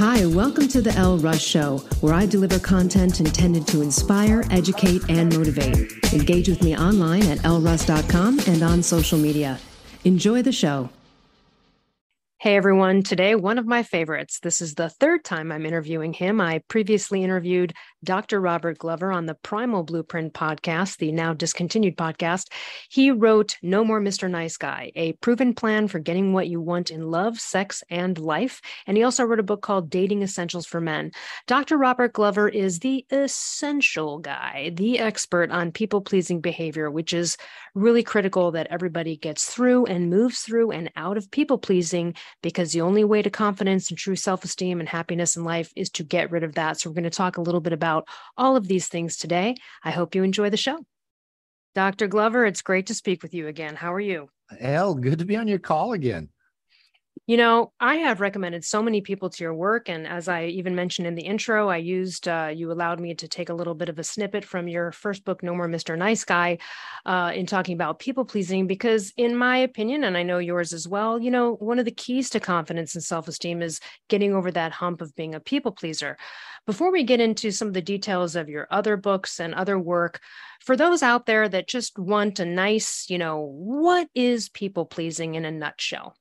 Hi, welcome to the Elle Russ Show, where I deliver content intended to inspire, educate, and motivate. Engage with me online at elleruss.com and on social media. Enjoy the show. Hey everyone, today one of my favorites. This is the third time I'm interviewing him. I previously interviewed Dr. Robert Glover on the Primal Blueprint podcast, the now discontinued podcast. He wrote No More Mr. Nice Guy, a proven plan for getting what you want in love, sex, and life. And he also wrote a book called Dating Essentials for Men. Dr. Robert Glover is the essential guy, the expert on people-pleasing behavior, which is really critical that everybody gets through and moves through and out of people-pleasing, because the only way to confidence and true self-esteem and happiness in life is to get rid of that. So we're going to talk a little bit about all of these things today. I hope you enjoy the show. Dr. Glover, it's great to speak with you again. How are you? Elle, good to be on your call again. You know, I have recommended so many people to your work. And as I even mentioned in the intro, I used, you allowed me to take a little bit of a snippet from your first book, No More Mr. Nice Guy, in talking about people pleasing, because in my opinion, and I know yours as well, you know, one of the keys to confidence and self-esteem is getting over that hump of being a people pleaser. Before we get into some of the details of your other books and other work, for those out there that just want a nice, you know, what is people pleasing in a nutshell?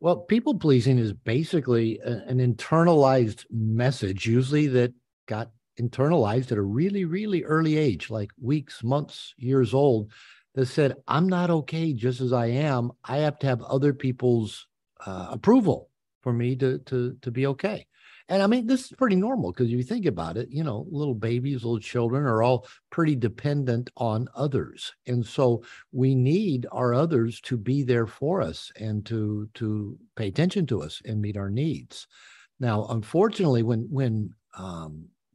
Well, people pleasing is basically an internalized message, usually that got internalized at a really, really early age, like weeks, months, years old, that said, I'm not okay just as I am. I have to have other people's approval for me to be okay. And I mean, this is pretty normal because if you think about it, you know, little babies, little children are all pretty dependent on others. And so we need our others to be there for us and to pay attention to us and meet our needs. Now, unfortunately, when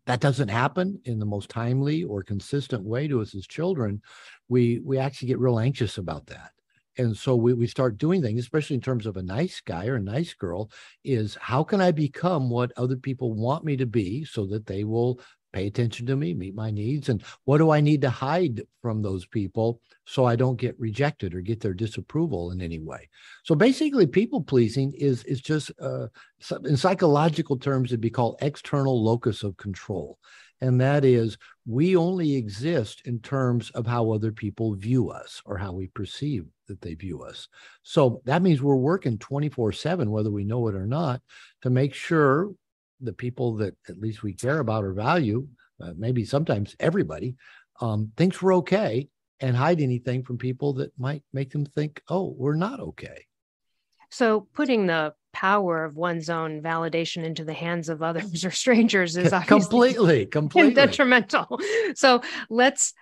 that doesn't happen in the most timely or consistent way to us as children, we actually get real anxious about that. And so we start doing things, especially in terms of a nice guy or a nice girl, is how can I become what other people want me to be so that they will pay attention to me, meet my needs? And what do I need to hide from those people so I don't get rejected or get their disapproval in any way? So basically, people pleasing is just, in psychological terms, it'd be called external locus of control. And that is, we only exist in terms of how other people view us or how we perceive that they view us. So that means we're working 24/7, whether we know it or not, to make sure the people that at least we care about or value, maybe sometimes everybody, thinks we're okay, and hide anything from people that might make them think, oh, we're not okay. So putting the power of one's own validation into the hands of others or strangers is obviously completely detrimental. So let's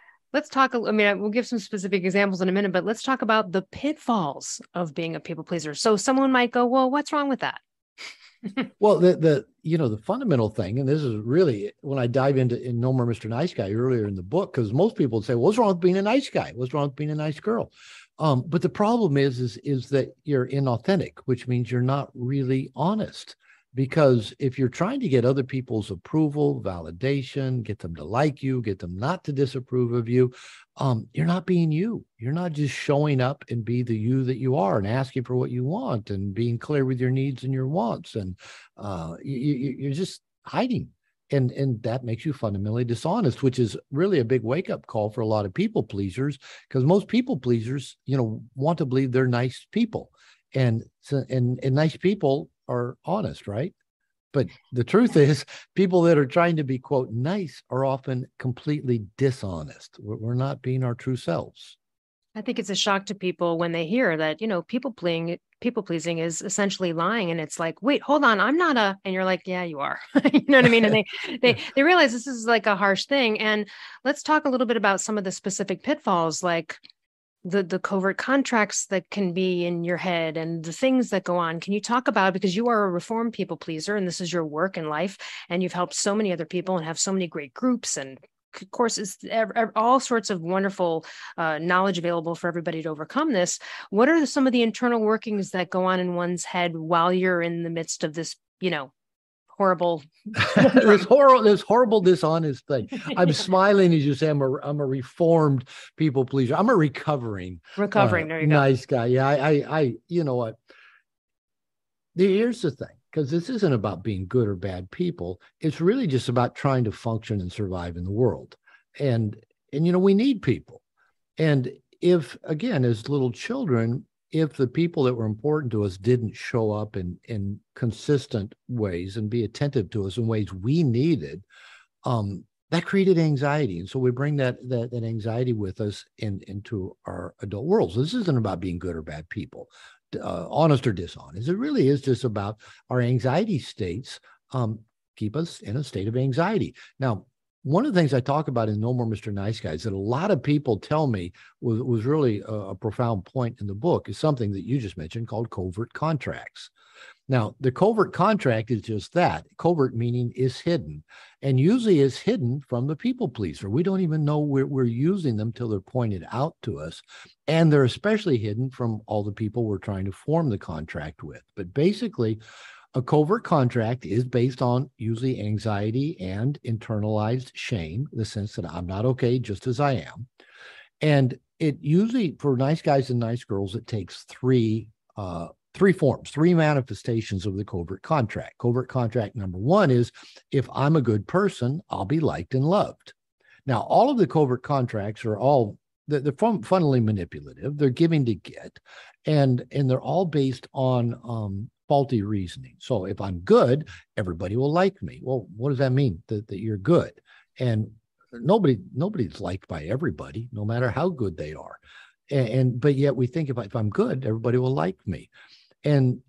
talk. I mean, we'll give some specific examples in a minute, but let's talk about the pitfalls of being a people pleaser. So someone might go, well, what's wrong with that? Well, the fundamental thing, and this is really when I dive into in No More Mr. Nice Guy earlier in the book, because most people would say, well, what's wrong with being a nice guy? What's wrong with being a nice girl? But the problem is that you're inauthentic, which means you're not really honest. Because if you're trying to get other people's approval, validation, get them to like you, get them not to disapprove of you, you're not being you. You're not just showing up and be the you that you are and asking for what you want and being clear with your needs and your wants. And you're just hiding. And that makes you fundamentally dishonest, which is really a big wake-up call for a lot of people pleasers, because most people pleasers, want to believe they're nice people. And nice people are honest, right? But the truth is, people that are trying to be, quote, nice are often completely dishonest. We're not being our true selves. I think it's a shock to people when they hear that, people pleasing is essentially lying. And it's like, wait, hold on, I'm not and you're like, yeah, you are. You know what I mean? And they realize this is like a harsh thing. And let's talk a little bit about some of the specific pitfalls, like the covert contracts that can be in your head and the things that go on. Can you talk about, because you are a reformed people pleaser and this is your work in life and you've helped so many other people and have so many great groups and courses, all sorts of wonderful knowledge available for everybody to overcome this. What are some of the internal workings that go on in one's head while you're in the midst of this, horrible this horrible dishonest thing? I'm smiling as you say I'm a reformed people pleaser. I'm a recovering there you go. Nice guy. Yeah, I you know what, here's the thing. because this isn't about being good or bad people. It's really just about trying to function and survive in the world. And we need people. And if, again, as little children, if the people that were important to us didn't show up in consistent ways and be attentive to us in ways we needed, that created anxiety. And so we bring that anxiety with us into our adult world. So this isn't about being good or bad people, honest or dishonest. It really is just about our anxiety states keep us in a state of anxiety. Now, one of the things I talk about in No More Mr. Nice Guy that a lot of people tell me was really a profound point in the book is something that you just mentioned called covert contracts. Now, the covert contract is just that. Covert meaning is hidden, and usually is hidden from the people pleaser. We don't even know we're using them till they're pointed out to us, and they're especially hidden from all the people we're trying to form the contract with. But basically, a covert contract is based on usually anxiety and internalized shame, the sense that I'm not okay just as I am. And it usually, for nice guys and nice girls, it takes three forms, three manifestations of the covert contract. Covert contract number one is, if I'm a good person, I'll be liked and loved. Now, all of the covert contracts are they're funnily manipulative. They're giving to get, and they're all based on faulty reasoning. So if I'm good, everybody will like me. Well, what does that mean? That you're good? And nobody's liked by everybody, no matter how good they are. But yet we think if I'm good, everybody will like me. And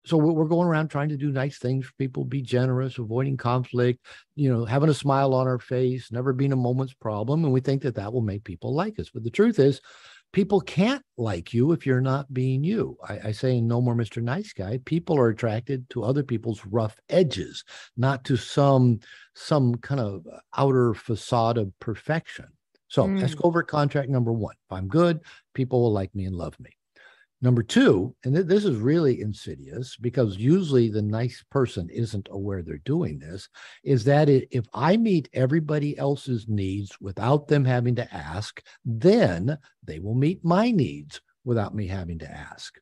so we're going around trying to do nice things for people, be generous, avoiding conflict, having a smile on our face, never being a moment's problem. And we think that will make people like us. But the truth is, people can't like you if you're not being you. I say in No More Mr. Nice Guy, people are attracted to other people's rough edges, not to some kind of outer facade of perfection. So that's covert contract number one. If I'm good, people will like me and love me. Number two, and this is really insidious because usually the nice person isn't aware they're doing this, is that if I meet everybody else's needs without them having to ask, then they will meet my needs without me having to ask.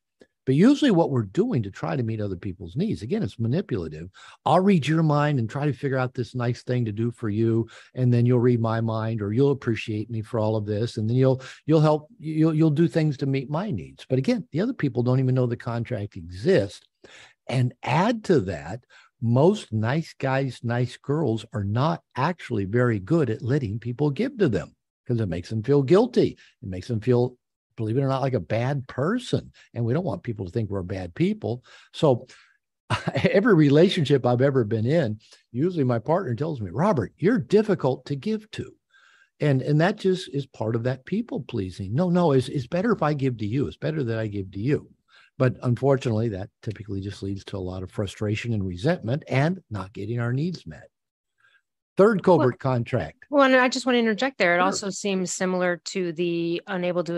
But usually what we're doing to try to meet other people's needs, again, it's manipulative. I'll read your mind and try to figure out this nice thing to do for you. And then you'll read my mind, or you'll appreciate me for all of this. And then you'll do things to meet my needs. But again, the other people don't even know the contract exists. And add to that, most nice guys, nice girls are not actually very good at letting people give to them because it makes them feel guilty. It makes them feel, believe it or not, like a bad person. And we don't want people to think we're bad people. So every relationship I've ever been in, usually my partner tells me, Robert, you're difficult to give to. And that just is part of that people pleasing. No, it's better if I give to you. It's better that I give to you. But unfortunately, that typically just leads to a lot of frustration and resentment and not getting our needs met. Third covert contract. Well, and I just want to interject there. It Sure. also seems similar to the unable to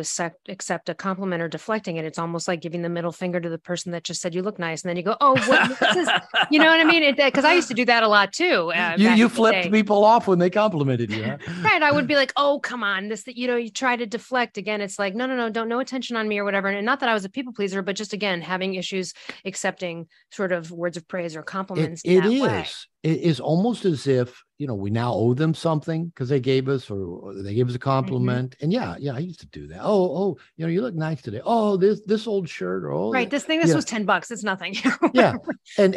accept a compliment or deflecting it. It's almost like giving the middle finger to the person that just said you look nice, and then you go, "Oh, what this is?" You know what I mean? Because I used to do that a lot too. You flipped people off when they complimented you, huh? Right? I would be like, "Oh, come on, this that you try to deflect again." It's like, no, don't no attention on me or whatever. And not that I was a people pleaser, but just again having issues accepting sort of words of praise or compliments. It is almost as if we now owe them something because they gave us or they gave us a compliment. And yeah, I used to do that. Oh, you look nice today. Oh, this old shirt. Or right, this was $10. It's nothing. Yeah, and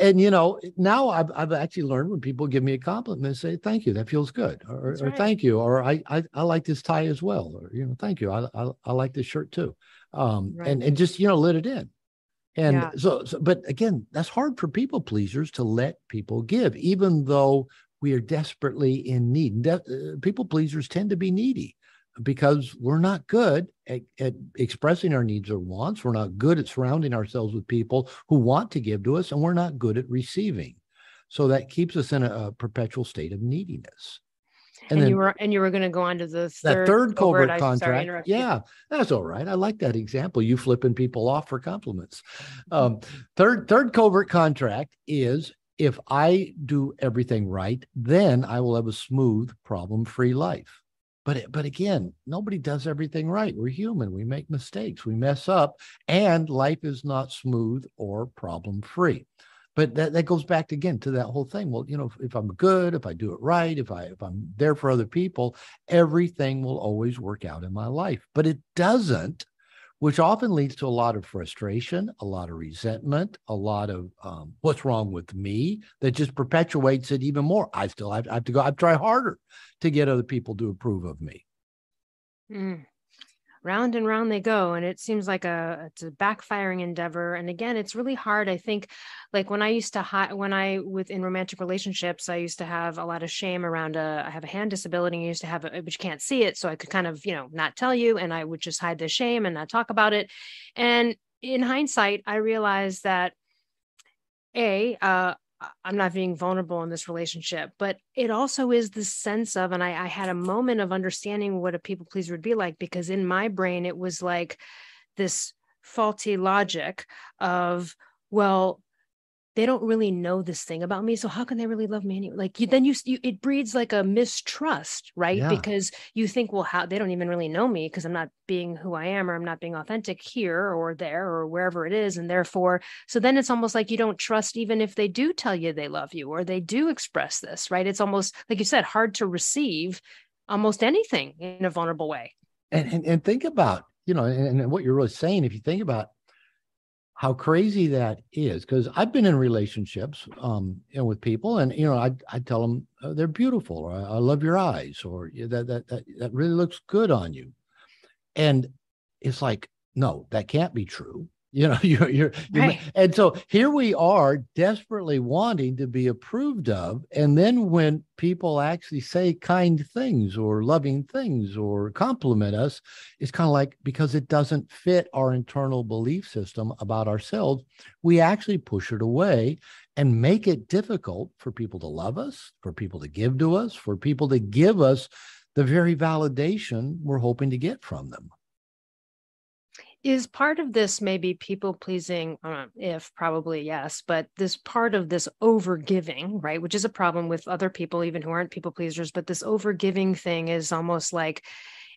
now I've actually learned when people give me a compliment, say thank you, that feels good, or thank you, or I like this tie as well, or thank you, I like this shirt too, and just let it in. And so, but again, that's hard for people pleasers to let people give, even though we are desperately in need. People pleasers tend to be needy because we're not good at expressing our needs or wants. We're not good at surrounding ourselves with people who want to give to us, and we're not good at receiving. So that keeps us in a perpetual state of neediness. And then, you were going to go on to the third covert contract. Yeah, that's all right. I like that example. You flipping people off for compliments. Third covert contract is, if I do everything right, then I will have a smooth, problem-free life. But again, nobody does everything right. We're human. We make mistakes. We mess up, and life is not smooth or problem-free. But that goes back again to that whole thing. Well, if I'm good, if I do it right, if I'm there for other people, everything will always work out in my life. But it doesn't, which often leads to a lot of frustration, a lot of resentment, a lot of what's wrong with me, that just perpetuates it even more. I have to go. I try harder to get other people to approve of me. Round and round they go, and it seems like it's a backfiring endeavor. And again, it's really hard. I think, like when I used to in romantic relationships, I used to have a lot of shame around I have a hand disability. I used to have but you can't see it, so I could kind of not tell you, and I would just hide the shame and not talk about it. And in hindsight, I realized that I'm not being vulnerable in this relationship, but it also is the sense of, and I had a moment of understanding what a people pleaser would be like, because in my brain, it was like this faulty logic of, well, they don't really know this thing about me, so how can they really love me anyway? Like it breeds like a mistrust, right? Yeah. Because you think, well, how they don't even really know me because I'm not being who I am, or I'm not being authentic here or there or wherever it is, and therefore, so then it's almost like you don't trust even if they do tell you they love you or they do express this, right? It's almost like you said, hard to receive almost anything in a vulnerable way. And think about and what you're really saying, if you think about how crazy that is, because I've been in relationships, with people, and I tell them they're beautiful, or I love your eyes, or that really looks good on you, and it's like, no, that can't be true. You're Right. And so here we are desperately wanting to be approved of. And then when people actually say kind things or loving things or compliment us, it's kind of like, because it doesn't fit our internal belief system about ourselves, we actually push it away and make it difficult for people to love us, for people to give to us, for people to give us the very validation we're hoping to get from them. Is part of this maybe people pleasing? If probably yes, but this part of this over giving, right, which is a problem with other people, even who aren't people pleasers. But this over giving thing is almost like,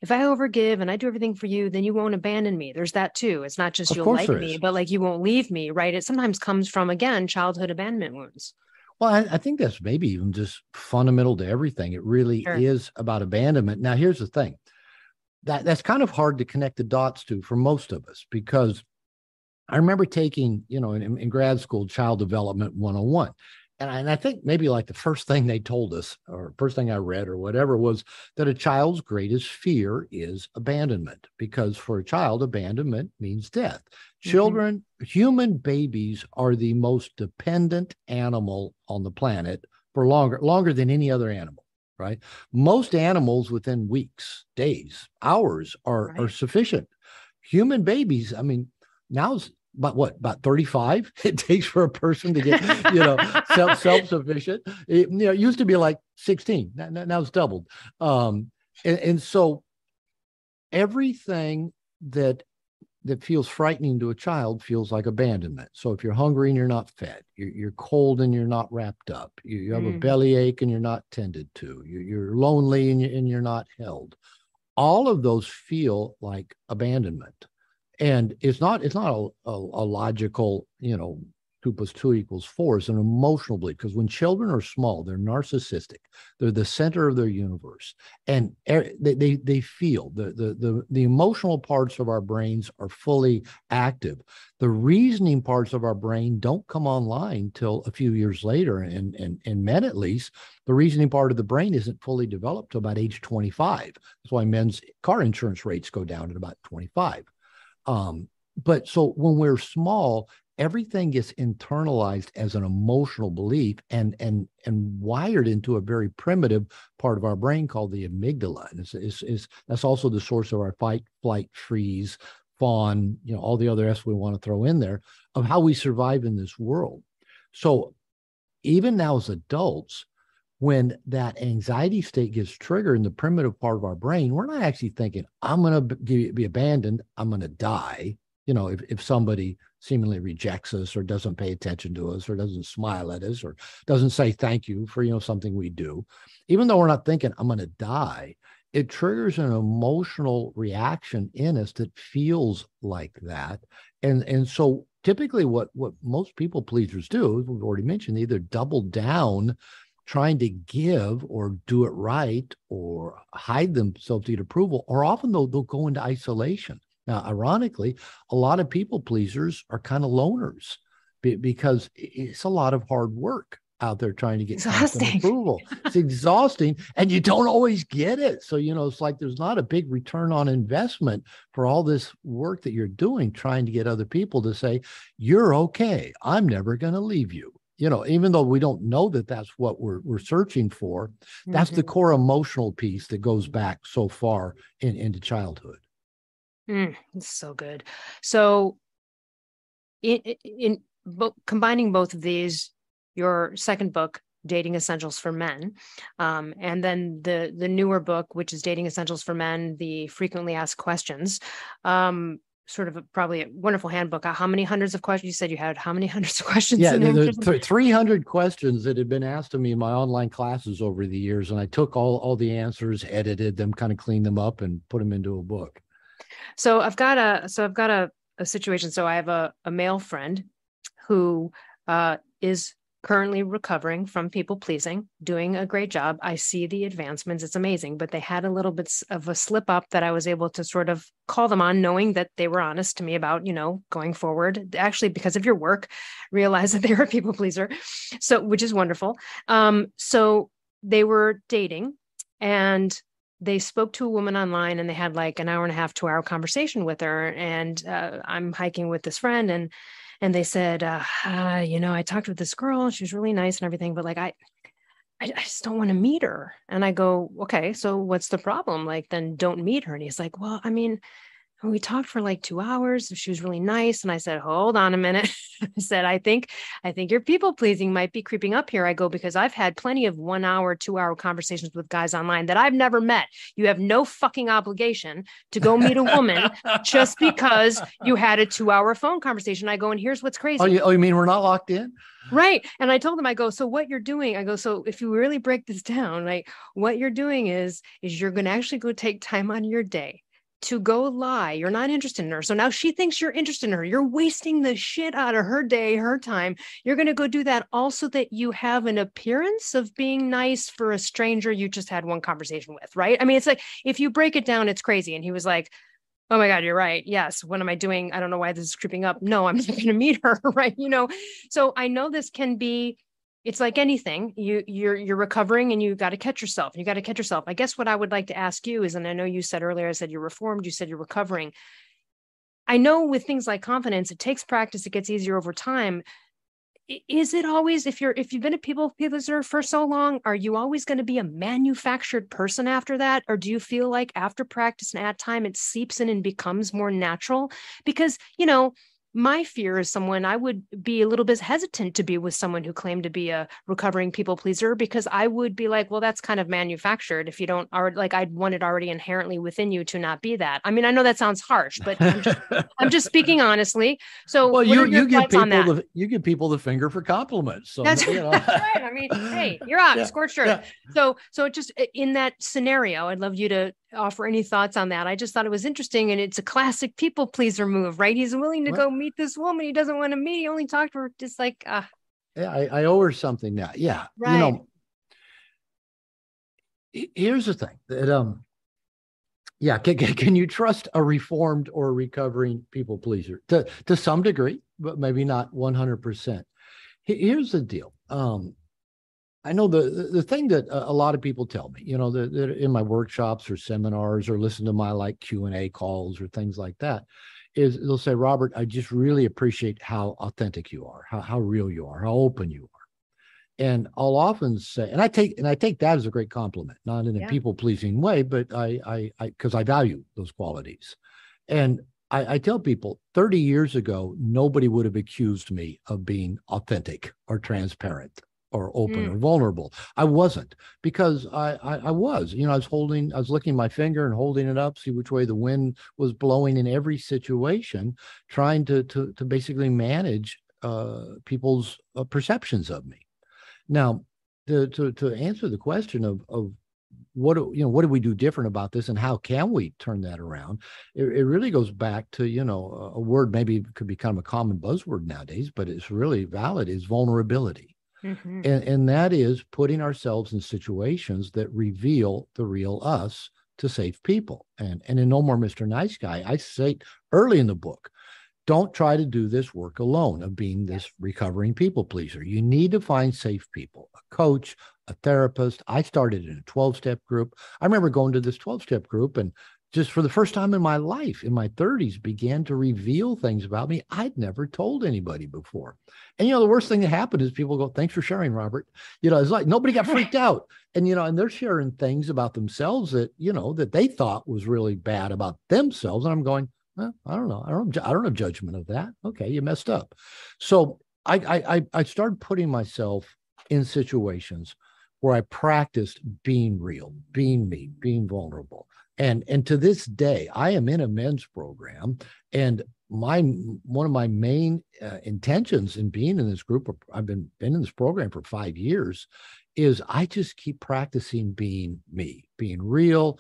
if I overgive and I do everything for you, then you won't abandon me. There's that too. It's not just Of you'll course like there me, is. but like you won't leave me, right? It sometimes comes from, again, childhood abandonment wounds. Well, I think that's maybe even just fundamental to everything. It really Sure. is about abandonment. Now, here's the thing. That's kind of hard to connect the dots to for most of us, because I remember taking, in grad school, Child Development 101. And I think maybe like the first thing they told us, or first thing I read or whatever, was that a child's greatest fear is abandonment, because for a child, abandonment means death. Children, human babies are the most dependent animal on the planet for longer than any other animal. Right? Most animals within weeks, days, hours are sufficient. Human babies, I mean, now's about 35 it takes for a person to get, self-sufficient. It used to be like 16. Now it's doubled. And so everything that feels frightening to a child feels like abandonment. So if you're hungry and you're not fed, you're cold and you're not wrapped up, you have a bellyache and you're not tended to, you're lonely and you're not held. All of those feel like abandonment. And it's not a logical, 2 + 2 = 4. It's an emotional belief, because when children are small, they're narcissistic. They're the center of their universe, and they feel the emotional parts of our brains are fully active. The reasoning parts of our brain don't come online till a few years later, and in men at least, the reasoning part of the brain isn't fully developed till about age 25. That's why men's car insurance rates go down at about 25. But so when we're small, everything gets internalized as an emotional belief and wired into a very primitive part of our brain called the amygdala. And that's also the source of our fight, flight, freeze, fawn, all the other S we want to throw in there, of how we survive in this world. So even now as adults, when that anxiety state gets triggered in the primitive part of our brain, we're not actually thinking, I'm going to be abandoned, I'm going to die. If somebody seemingly rejects us or doesn't pay attention to us or doesn't smile at us or doesn't say thank you for, something we do, even though we're not thinking I'm going to die, it triggers an emotional reaction in us that feels like that. And so typically what most people pleasers do, as we've already mentioned, they either double down trying to give or do it right or hide themselves to get approval, or often they'll go into isolation. Now, ironically, a lot of people pleasers are kind of loners because it's a lot of hard work out there trying to get constant approval. It's exhausting, and you don't always get it. So, it's like there's not a big return on investment for all this work that you're doing, trying to get other people to say, you're okay. I'm never going to leave you. Even though we don't know that that's what we're searching for, that's the core emotional piece that goes back so far into childhood. It's so good. So combining both of these, your second book, Dating Essentials for Men, and then the newer book, which is Dating Essentials for Men, the Frequently Asked Questions, sort of probably a wonderful handbook. How many hundreds of questions? You said you had how many hundreds of questions? Yeah, there's 300 questions that had been asked of me in my online classes over the years, and I took all the answers, edited them, kind of cleaned them up, and put them into a book. So I've got a situation. So I have a male friend who is currently recovering from people pleasing, doing a great job. I see the advancements. It's amazing, but they had a little bit of a slip up that I was able to sort of call them on, knowing that they were honest to me about, going forward, actually, because of your work, realize that they were a people pleaser. So, which is wonderful. So they were dating, and they spoke to a woman online, and they had like an hour and a half, 2-hour conversation with her. And I'm hiking with this friend, and they said, I talked with this girl. She was really nice and everything, but like, I just don't want to meet her. And I go, okay, so what's the problem? Like, then don't meet her. And he's like, well, I mean, we talked for like 2 hours. She was really nice. And I said, hold on a minute. I said, I think your people pleasing might be creeping up here. I go, because I've had plenty of 1 hour, 2-hour conversations with guys online that I've never met. You have no fucking obligation to go meet a woman just because you had a 2-hour phone conversation. I go, and here's what's crazy. Oh, you mean we're not locked in? Right. And I told him, I go, so what you're doing, I go, so if you really break this down, like what you're doing is you're going to actually go take time out of your day to go lie. You're not interested in her. So now she thinks you're interested in her. You're wasting the shit out of her day, her time. You're going to go do that also that you have an appearance of being nice for a stranger you just had one conversation with, right? I mean, it's like, if you break it down, it's crazy. And he was like, oh my God, you're right. Yes. What am I doing? I don't know why this is creeping up. No, I'm not going to meet her. Right. So I know this can be, it's like anything, you're recovering and you got to catch yourself. You got to catch yourself. I guess what I would like to ask you is, and I know you said earlier, I said you're reformed, you said you're recovering. I know with things like confidence, it takes practice. It gets easier over time. Is it always, if you've been a people pleaser for so long, are you always going to be a manufactured person after that? Or do you feel like after practice and at time, it seeps in and becomes more natural? Because, my fear is I would be a little bit hesitant to be with someone who claimed to be a recovering people pleaser, because I would be like, well, that's kind of manufactured. If you don't already, like, I'd want it already inherently within you to not be that. I mean, I know that sounds harsh, but I'm just speaking honestly. So well, you give people the finger for compliments. So that's right. I mean, hey, you're out, yeah, scorched earth. Yeah. So just in that scenario, I'd love you to offer any thoughts on that. I just thought it was interesting, and it's a classic people pleaser move, right? He's willing to go meet this woman he doesn't want to meet. He only talked to her, just like, yeah, I owe her something now. Yeah, right. Here's the thing that yeah, can you trust a reformed or recovering people pleaser to some degree, but maybe not 100%? Here's the deal. I know the thing that a lot of people tell me, that in my workshops or seminars or listen to my like Q&A calls or things like that, is they'll say, Robert, I just really appreciate how authentic you are, how real you are, how open you are. And I'll often say, and I take that as a great compliment, not in a people pleasing way, but because I value those qualities. And I tell people 30 years ago, nobody would have accused me of being authentic or transparent or open or vulnerable. I wasn't, because I was, I was licking my finger and holding it up, see which way the wind was blowing in every situation, trying to basically manage people's perceptions of me. Now, to answer the question of what do we do different about this, and how can we turn that around? It really goes back to, a word maybe could become a common buzzword nowadays, but it's really valid, is vulnerability. Mm-hmm. And that is putting ourselves in situations that reveal the real us to save people. And in No More Mr. Nice Guy, I say early in the book, don't try to do this work alone of being this recovering people pleaser. You need to find safe people, a coach, a therapist. I started in a 12-step group. I remember going to this 12-step group and just for the first time in my life, in my 30s, began to reveal things about me I'd never told anybody before. And, the worst thing that happened is people go, thanks for sharing, Robert. It's like nobody got freaked out. And, and they're sharing things about themselves that, that they thought was really bad about themselves. And I'm going, well, I don't know. I don't have judgment of that. Okay, you messed up. So I started putting myself in situations where I practiced being real, being me, being vulnerable. And to this day, I am in a men's program, and one of my main intentions in being in this group, I've been in this program for 5 years, is I just keep practicing being me, being real.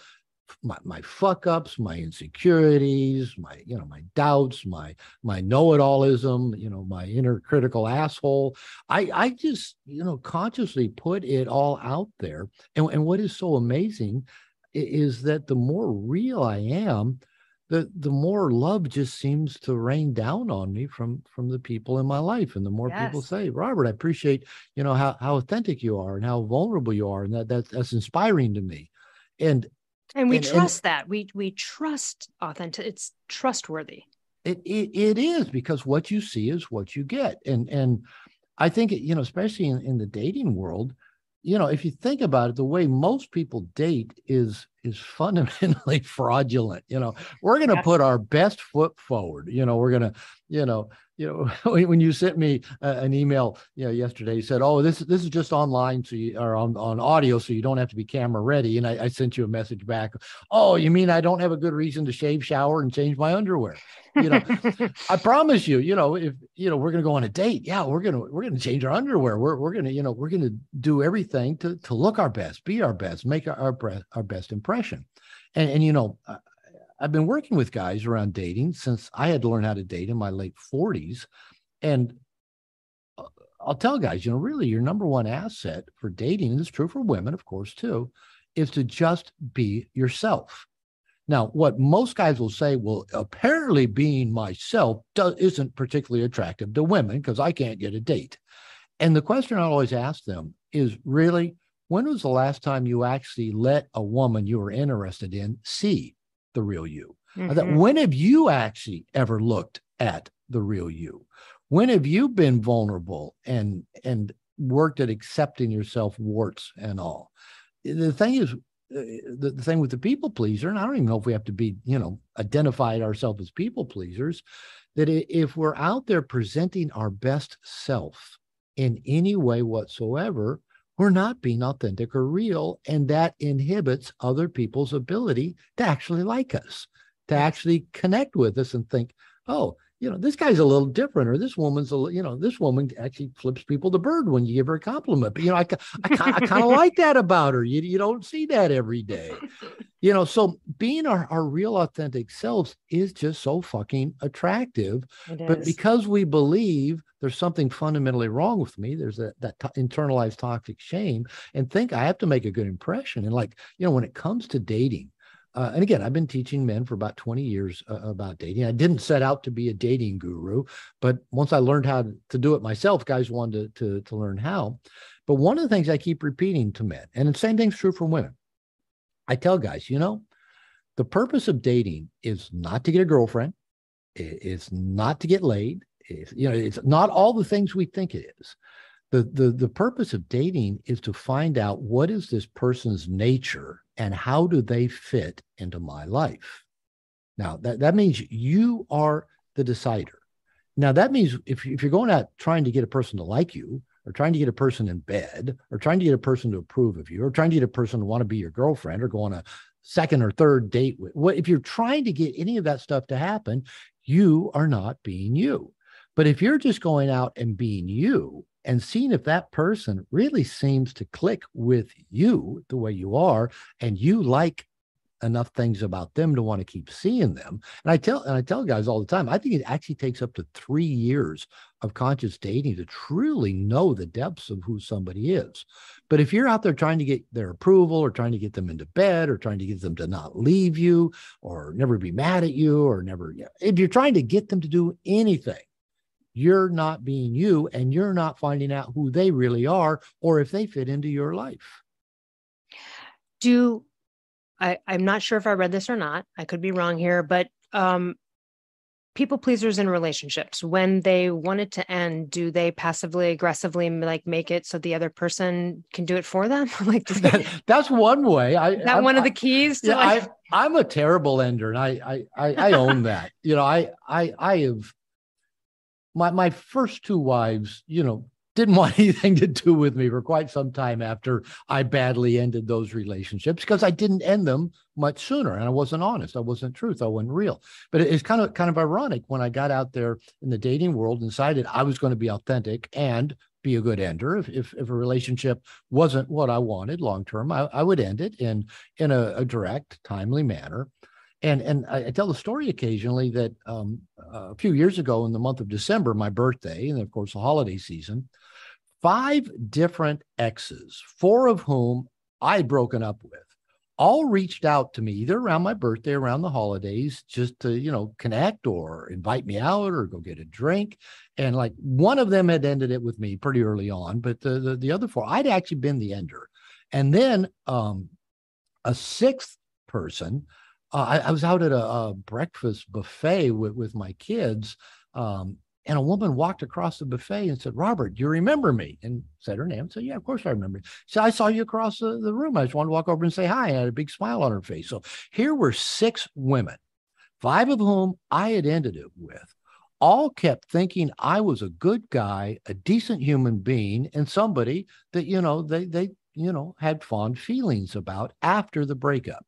My fuck ups, my insecurities, my doubts, my know-it-allism, my inner critical asshole. I just consciously put it all out there. And what is so amazing is that the more real I am, the more love just seems to rain down on me from the people in my life. And the more people say, Robert, I appreciate how authentic you are and how vulnerable you are, and that's inspiring to me. And we trust that. We trust authentic. It's trustworthy. It is, because what you see is what you get. And I think, especially in the dating world, if you think about it, the way most people date is fundamentally fraudulent. We're going to put our best foot forward. We're going to, when you sent me an email, yesterday, you said, "Oh, this is just online, so or on audio, so you don't have to be camera ready." And I sent you a message back. "Oh, you mean I don't have a good reason to shave, shower, and change my underwear?" I promise you, if we're going to go on a date, we're going to change our underwear. We're going to do everything to look our best, be our best, make our best impression. And I've been working with guys around dating since I had to learn how to date in my late 40s. And I'll tell guys, really your number one asset for dating, and it's true for women, of course, too, is to just be yourself. Now, what most guys will say, well, apparently being myself isn't particularly attractive to women because I can't get a date. And the question I always ask them is, really, when was the last time you actually let a woman you were interested in see the real you? Mm-hmm. When have you actually ever looked at the real you? When have you been vulnerable and worked at accepting yourself, warts and all? The thing is, the thing with the people pleaser, and I don't even know if we have to be, identified ourselves as people pleasers, that if we're out there presenting our best self in any way whatsoever, we're not being authentic or real, and that inhibits other people's ability to actually like us, to actually connect with us and think, oh, this guy's a little different, or this woman's this woman actually flips people the bird when you give her a compliment. But I kind of like that about her. You don't see that every day. So being our real authentic selves is just so fucking attractive. But because we believe there's something fundamentally wrong with me, there's that internalized toxic shame, and think I have to make a good impression. And when it comes to dating, and again, I've been teaching men for about 20 years about dating. I didn't set out to be a dating guru, but once I learned how to do it myself, guys wanted to learn how. But one of the things I keep repeating to men, and the same thing's true for women, I tell guys, the purpose of dating is not to get a girlfriend. It's not to get laid. It's not all the things we think it is. The purpose of dating is to find out what is this person's nature and how do they fit into my life. Now, that means you are the decider. Now, that means if you're going out trying to get a person to like you, or trying to get a person in bed, or trying to get a person to approve of you, or trying to get a person to want to be your girlfriend, or go on a second or third date with, if you're trying to get any of that stuff to happen, you are not being you. But if you're just going out and being you and seeing if that person really seems to click with you the way you are, and you like enough things about them to want to keep seeing them. And I tell guys all the time, I think it actually takes up to 3 years of conscious dating to truly know the depths of who somebody is. But if you're out there trying to get their approval, or trying to get them into bed, or trying to get them to not leave you, or never be mad at you, or never, if you're trying to get them to do anything, you're not being you, and you're not finding out who they really are, or if they fit into your life. I'm not sure if I read this or not. I could be wrong here, but people pleasers in relationships, when they want it to end, do they passively aggressively like make it so the other person can do it for them? Like that's one way. I'm one of the keys to I'm a terrible ender, and I own that. I have my first 2 wives, didn't want anything to do with me for quite some time after I badly ended those relationships, because I didn't end them much sooner, and I wasn't honest. I wasn't truth. I wasn't real. But it's kind of ironic, when I got out there in the dating world and decided I was going to be authentic and be a good ender. If a relationship wasn't what I wanted long term, I would end it in a direct, timely manner. And I tell the story occasionally that a few years ago, in the month of December, my birthday, and of course the holiday season, 5 different exes, 4 of whom I'd broken up with, all reached out to me either around my birthday, around the holidays, just to, connect or invite me out or go get a drink. And like, one of them had ended it with me pretty early on, but the other 4, I'd actually been the ender. And then a 6th person, I was out at a breakfast buffet with my kids, and a woman walked across the buffet and said, "Robert, do you remember me?" And said her name. Said, "Yeah, of course I remember." She said, "I saw you across the room. I just wanted to walk over and say hi." I had a big smile on her face. So here were 6 women, 5 of whom I had ended it with, all kept thinking I was a good guy, a decent human being, and somebody that, they had fond feelings about after the breakup.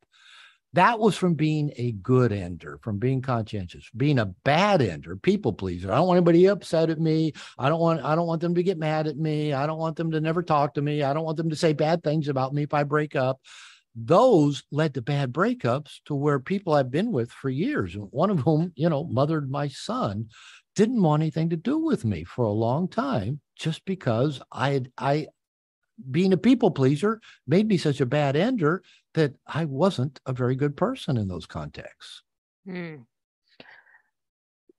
That was from being a good ender, from being conscientious. Being a bad ender, people pleaser. I don't want anybody upset at me. I don't want them to get mad at me. I don't want them to never talk to me. I don't want them to say bad things about me if I break up. Those led to bad breakups, to where people I've been with for years, one of whom, mothered my son, didn't want anything to do with me for a long time, just because being a people pleaser made me such a bad ender that I wasn't a very good person in those contexts.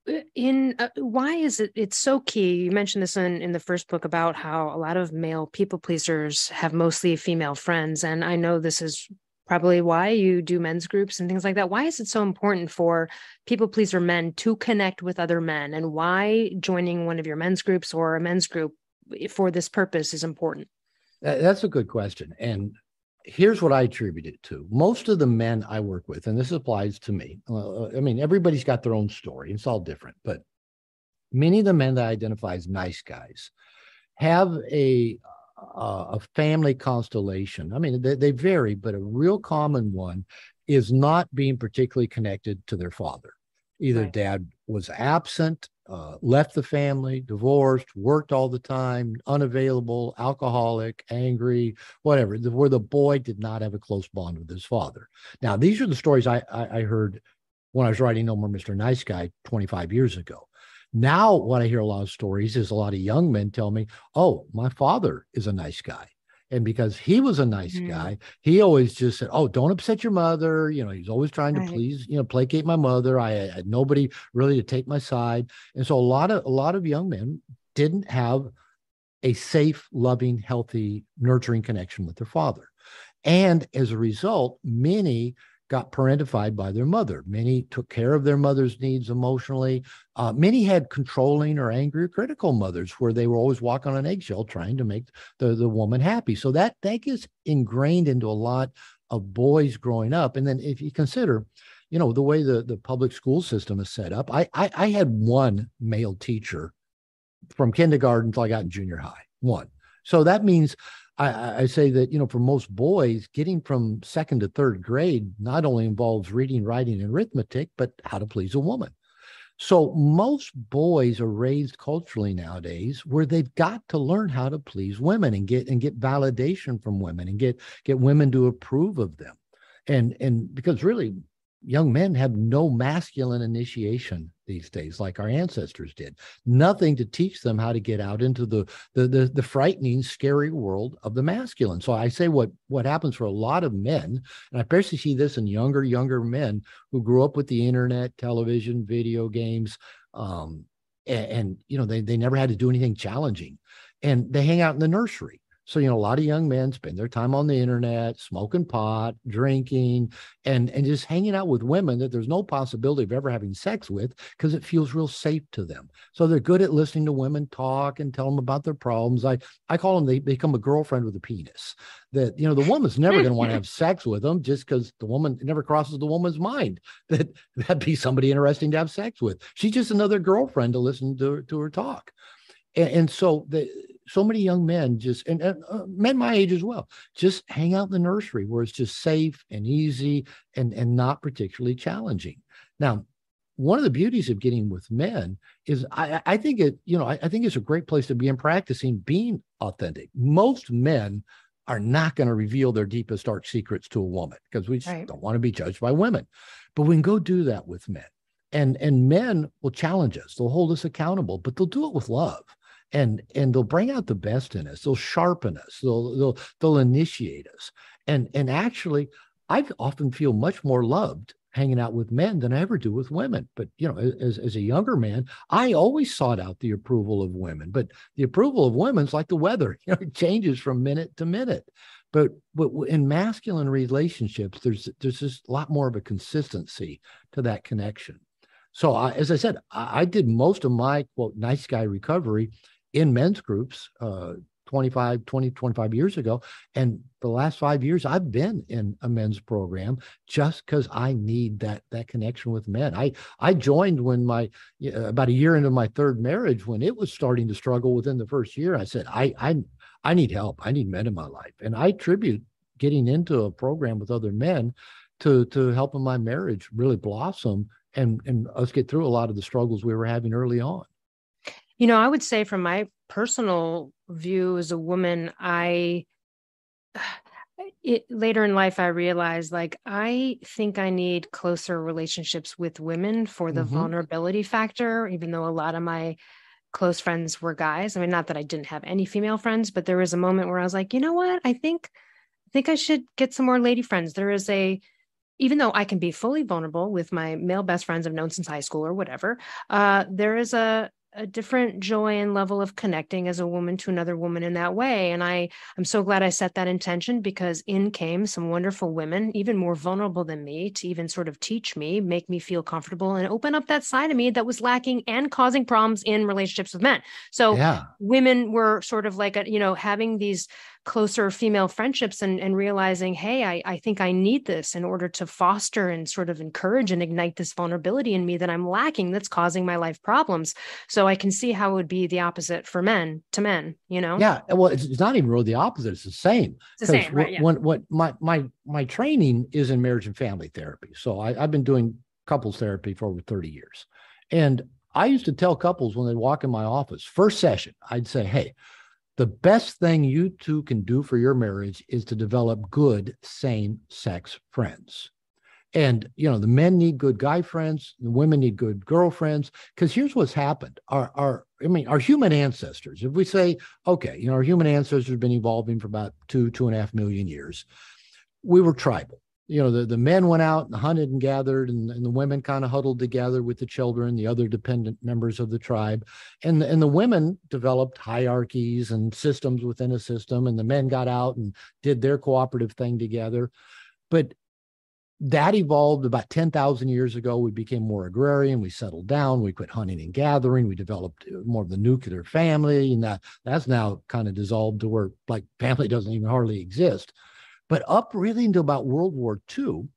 Why is it's so key? You mentioned this in the first book about how a lot of male people pleasers have mostly female friends. And I know this is probably why you do men's groups and things like that. Why is it so important for people pleaser men to connect with other men? And why joining one of your men's groups or a men's group for this purpose is important? That's a good question. And here's what I attribute it to. Most of the men I work with, and this applies to me, everybody's got their own story. It's all different. But many of the men that I identify as nice guys have a family constellation. They vary, but a real common one is not being particularly connected to their father. Either right. Dad was absent, left the family, divorced, worked all the time, unavailable, alcoholic, angry, whatever, where the boy did not have a close bond with his father. Now, these are the stories I heard when I was writing No More Mr. Nice Guy 25 years ago. Now, what I hear a lot of stories is a lot of young men tell me, "Oh, my father is a nice guy. And because he was a nice guy, he always just said, 'Oh, don't upset your mother.' He's always trying to please, placate my mother. I had nobody really to take my side." And so a lot of young men didn't have a safe, loving, healthy, nurturing connection with their father. And as a result, many got parentified by their mother. Many took care of their mother's needs emotionally. Many had controlling or angry or critical mothers, where they were always walking on an eggshell trying to make the woman happy. So that gets ingrained into a lot of boys growing up. And then if you consider, the way the public school system is set up, I had one male teacher from kindergarten until I got in junior high, one. So that means I say that, for most boys, getting from 2nd to 3rd grade not only involves reading, writing, and arithmetic, but how to please a woman. So most boys are raised culturally nowadays where they've got to learn how to please women and get validation from women and get women to approve of them. And because really young men have no masculine initiation these days, like our ancestors did. Nothing to teach them how to get out into the frightening, scary world of the masculine. So I say what happens for a lot of men, and I especially see this in younger men who grew up with the internet, television, video games, and they never had to do anything challenging, and they hang out in the nursery. So, a lot of young men spend their time on the internet, smoking pot, drinking, and just hanging out with women that there's no possibility of ever having sex with because it feels real safe to them. So they're good at listening to women talk and tell them about their problems. I call them, they become a girlfriend with a penis. That, the woman's never going to want to have sex with them just because it never crosses the woman's mind that that'd be somebody interesting to have sex with. She's just another girlfriend to listen to her talk. And so so many young men and men my age as well, just hang out in the nursery where it's just safe and easy and not particularly challenging. Now, one of the beauties of getting with men is I think it's a great place to be in practicing being authentic. Most men are not going to reveal their deepest dark secrets to a woman because we just don't want to be judged by women. But we can go do that with men. And men will challenge us. They'll hold us accountable, but they'll do it with love. And they'll bring out the best in us. They'll sharpen us. They'll initiate us. And actually, I often feel much more loved hanging out with men than I ever do with women. But as a younger man, I always sought out the approval of women. But the approval of women's like the weather. It changes from minute to minute. But in masculine relationships, there's just a lot more of a consistency to that connection. So as I said, I did most of my quote nice guy recovery in men's groups 25 years ago. And the last 5 years I've been in a men's program just because I need that connection with men. I joined when about a year into my third marriage, when it was starting to struggle within the first year. I said, I need help. I need men in my life. And I attribute getting into a program with other men to helping my marriage really blossom and us get through a lot of the struggles we were having early on. I would say from my personal view as a woman, later in life, I realized I think I need closer relationships with women for the vulnerability factor, even though a lot of my close friends were guys. I mean, not that I didn't have any female friends, but there was a moment where I was like, you know what? I think I should get some more lady friends. Even though I can be fully vulnerable with my male best friends I've known since high school or whatever, there is a different joy and level of connecting as a woman to another woman in that way. And I'm so glad I set that intention, because in came some wonderful women, even more vulnerable than me, to even sort of teach me, make me feel comfortable and open up that side of me that was lacking and causing problems in relationships with men. So women were sort of like, having these closer female friendships and realizing, hey, I think I need this in order to foster and sort of encourage and ignite this vulnerability in me that I'm lacking, that's causing my life problems. So I can see how it would be the opposite for men to men, Yeah. Well, it's not even really the opposite. It's the same. It's the same, right? Yeah. What my training is in marriage and family therapy. So I've been doing couples therapy for over 30 years. And I used to tell couples when they walk in my office, first session, I'd say, hey, the best thing you two can do for your marriage is to develop good same-sex friends. And, the men need good guy friends, the women need good girlfriends, because here's what's happened. Our human ancestors, if we say, okay, our human ancestors have been evolving for about 2.5 million years, we were tribal. The men went out and hunted and gathered, and the women kind of huddled together with the children, the other dependent members of the tribe. And the women developed hierarchies and systems within a system, and the men got out and did their cooperative thing together. But that evolved about 10,000 years ago. We became more agrarian. We settled down. We quit hunting and gathering. We developed more of the nuclear family, and that's now kind of dissolved to where family doesn't even hardly exist. But up really into about World War II,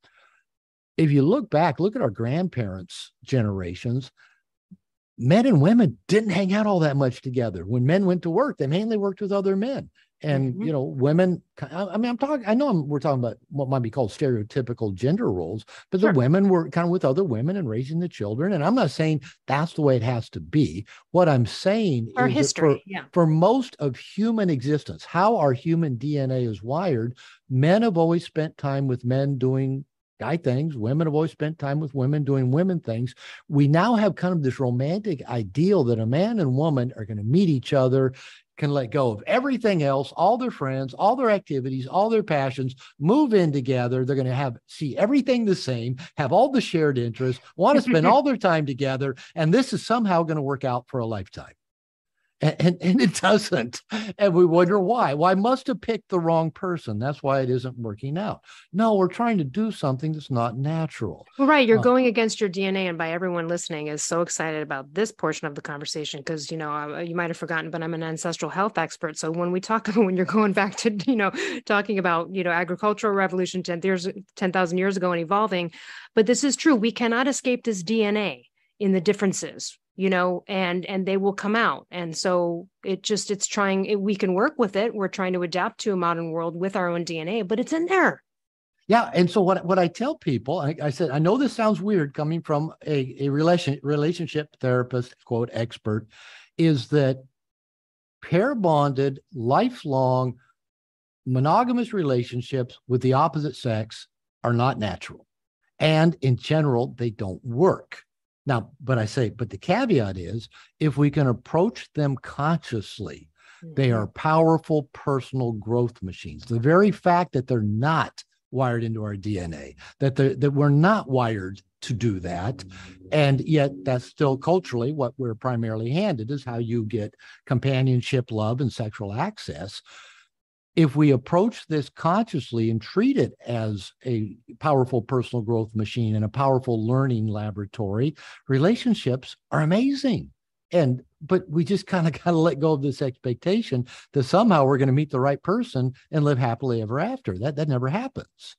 if you look back, look at our grandparents' generations, men and women didn't hang out all that much together. When men went to work, they mainly worked with other men. And, Mhm. you know, women, I mean, we're talking about what might be called stereotypical gender roles, but the Sure. women were kind of with other women and raising the children. And I'm not saying that's the way it has to be. What I'm saying Our is that history. Yeah. for most of human existence, how our human DNA is wired, men have always spent time with men doing guy things. Women have always spent time with women doing women things. We now have kind of this romantic ideal that a man and woman are going to meet each other, can let go of everything else, all their friends, all their activities, all their passions, move in together. They're going to see everything the same, have all the shared interests, want to spend all their time together. And this is somehow going to work out for a lifetime. And it doesn't. And we wonder why. Well, I must have picked the wrong person. That's why it isn't working out. No, we're trying to do something that's not natural. Well, right. You're going against your DNA. And by everyone listening is so excited about this portion of the conversation, because, you know, you might have forgotten, but I'm an ancestral health expert. So when we talk about, when you're going back to, you know, talking about, you know, agricultural revolution 10,000 years ago and evolving, but this is true. We cannot escape this DNA in the differences, you know, and they will come out. And so we can work with it. We're trying to adapt to a modern world with our own DNA, but it's in there. Yeah. And so what I tell people, I said, I know this sounds weird coming from a relationship therapist, quote, expert, is that pair bonded, lifelong, monogamous relationships with the opposite sex are not natural. And in general, they don't work. Now, but the caveat is, if we can approach them consciously, they are powerful personal growth machines. The very fact that they're not wired into our DNA, that we're not wired to do that, and yet that's still culturally what we're primarily handed, is how you get companionship, love, and sexual access. If we approach this consciously and treat it as a powerful personal growth machine and a powerful learning laboratory, relationships are amazing. But we just kind of got to let go of this expectation that somehow we're going to meet the right person and live happily ever after. That never happens.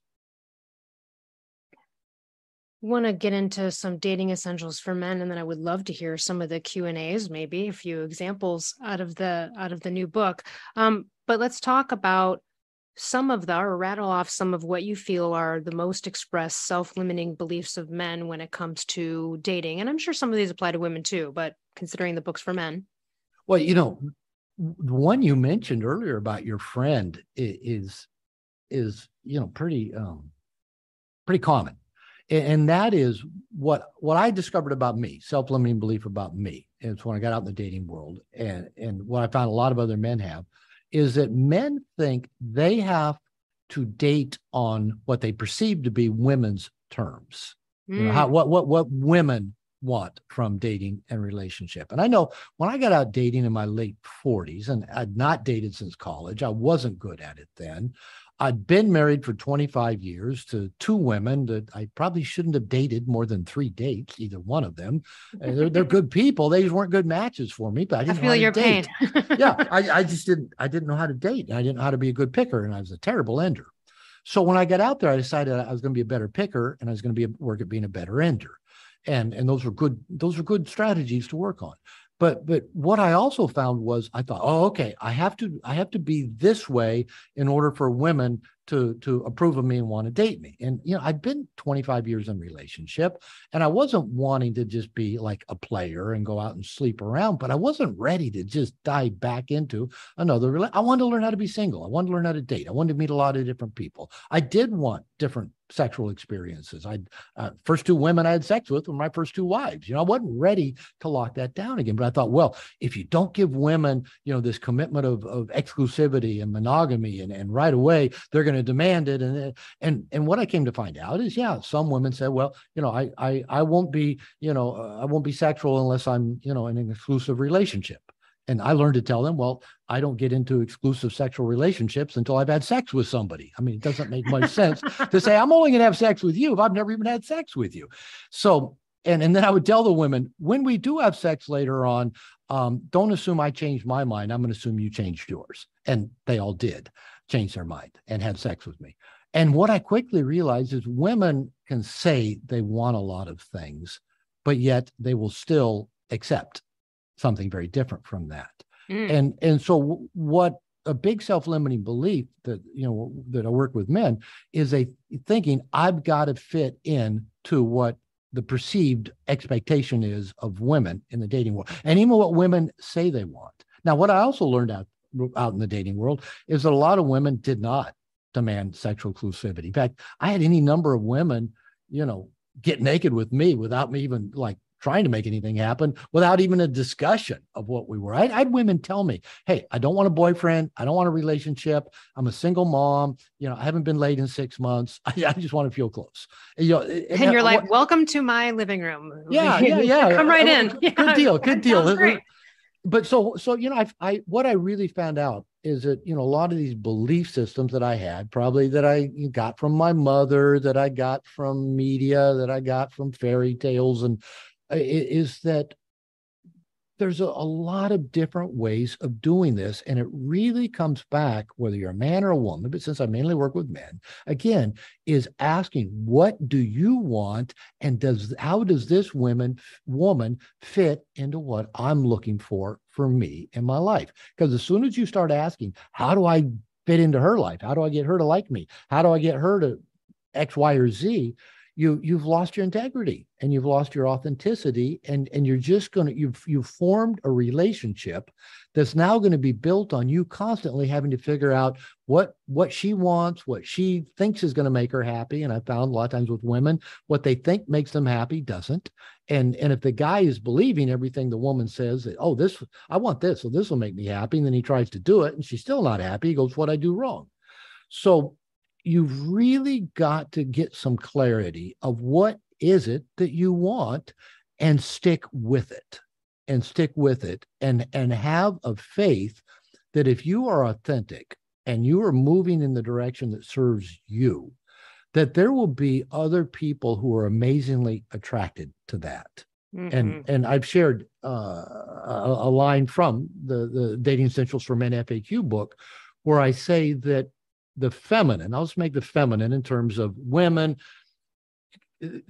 Want to get into some dating essentials for men, and then I would love to hear some of the Q&As, maybe a few examples out of the new book. But let's talk about or rattle off some of what you feel are the most expressed self-limiting beliefs of men when it comes to dating. And I'm sure some of these apply to women too, but considering the book's for men. Well, you know, the one you mentioned earlier about your friend is you know, pretty common. And that is what I discovered about me, self-limiting belief about me. And it's when I got out in the dating world. And what I found a lot of other men have is that men think they have to date on what they perceive to be women's terms. You know, what women want from dating and relationship. And I know when I got out dating in my late 40s, and I'd not dated since college, I wasn't good at it then. I'd been married for 25 years to two women that I probably shouldn't have dated more than 3 dates, either one of them. They're good people. They just weren't good matches for me, but I didn't know how to date. Yeah, I didn't know how to date. I didn't know how to be a good picker, and I was a terrible ender. So when I got out there, I decided I was going to be a better picker, and I was going to work at being a better ender. And those are good strategies to work on. But what I also found was, I thought, oh, okay, I have to be this way in order for women to approve of me and want to date me. And, you know, I'd been 25 years in a relationship, and I wasn't wanting to just be like a player and go out and sleep around, but I wasn't ready to just dive back into another relationship. I wanted to learn how to be single. I wanted to learn how to date. I wanted to meet a lot of different people. I did want different sexual experiences. First 2 women I had sex with were my first 2 wives. You know, I wasn't ready to lock that down again. But I thought, well, if you don't give women, you know, this commitment of exclusivity and monogamy, and right away they're going to demand it. And what I came to find out is, yeah, some women said, well, you know, I won't be, you know, I won't be sexual unless I'm, you know, in an exclusive relationship. And I learned to tell them, well, I don't get into exclusive sexual relationships until I've had sex with somebody. I mean, it doesn't make much sense to say, I'm only going to have sex with you if I've never even had sex with you. So, and then I would tell the women, when we do have sex later on, don't assume I changed my mind. I'm going to assume you changed yours. And they all did change their mind and have sex with me. And what I quickly realized is women can say they want a lot of things, but yet they will still accept something very different from that. And so what a big self-limiting belief that, that I work with men is a thinking I've got to fit in to what the perceived expectation is of women in the dating world, and even what women say they want. Now, what I also learned out in the dating world is that a lot of women did not demand sexual exclusivity. In fact, I had any number of women, get naked with me without me even like trying to make anything happen, without even a discussion of what we were. I had women tell me, hey, I don't want a boyfriend. I don't want a relationship. I'm a single mom. I haven't been laid in 6 months. I just want to feel close. And you're like, welcome to my living room. Yeah. Come right in. Good deal. But so, what I really found out is that, a lot of these belief systems that I had, probably that I got from my mother, that I got from media, that I got from fairy tales, and is that there's a lot of different ways of doing this. And it really comes back, whether you're a man or a woman, but since I mainly work with men, again, is asking, what do you want? And how does this woman fit into what I'm looking for me in my life? Because as soon as you start asking, how do I fit into her life? How do I get her to like me? How do I get her to X, Y, or Z? You've lost your integrity and you've lost your authenticity, and you're just you've formed a relationship that's now going to be built on you constantly having to figure out what she wants, what she thinks is going to make her happy. And I found a lot of times with women, what they think makes them happy doesn't. And if the guy is believing everything the woman says, that, oh, I want this, so this will make me happy, and then he tries to do it and she's still not happy, he goes, what'd I do wrong? So you've really got to get some clarity of what is it that you want, and stick with it and have a faith that if you are authentic and you are moving in the direction that serves you, that there will be other people who are amazingly attracted to that. Mm-hmm. And I've shared a line from the Dating Essentials for Men FAQ book, where I say that the feminine, I'll just make the feminine in terms of women,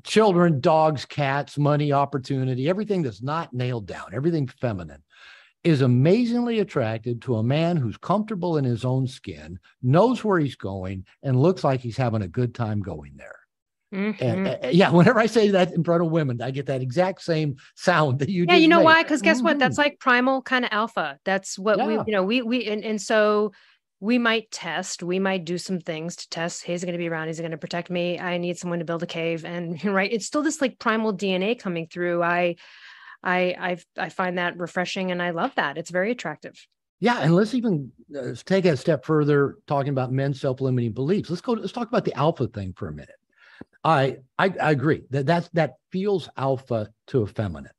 children, dogs, cats, money, opportunity, everything that's not nailed down, everything feminine, is amazingly attracted to a man who's comfortable in his own skin, knows where he's going, and looks like he's having a good time going there. Mm-hmm. And whenever I say that in front of women, I get that exact same sound that you just you know made. why? Because guess what? That's like primal kind of alpha. That's what so we might test, we might do some things to test. He's going to be around. He's going to protect me. I need someone to build a cave. And right. It's still this like primal DNA coming through. I find that refreshing, and I love that. It's very attractive. Yeah. And let's even take it a step further, talking about men's self-limiting beliefs. Let's talk about the alpha thing for a minute. I agree that feels alpha to a feminine,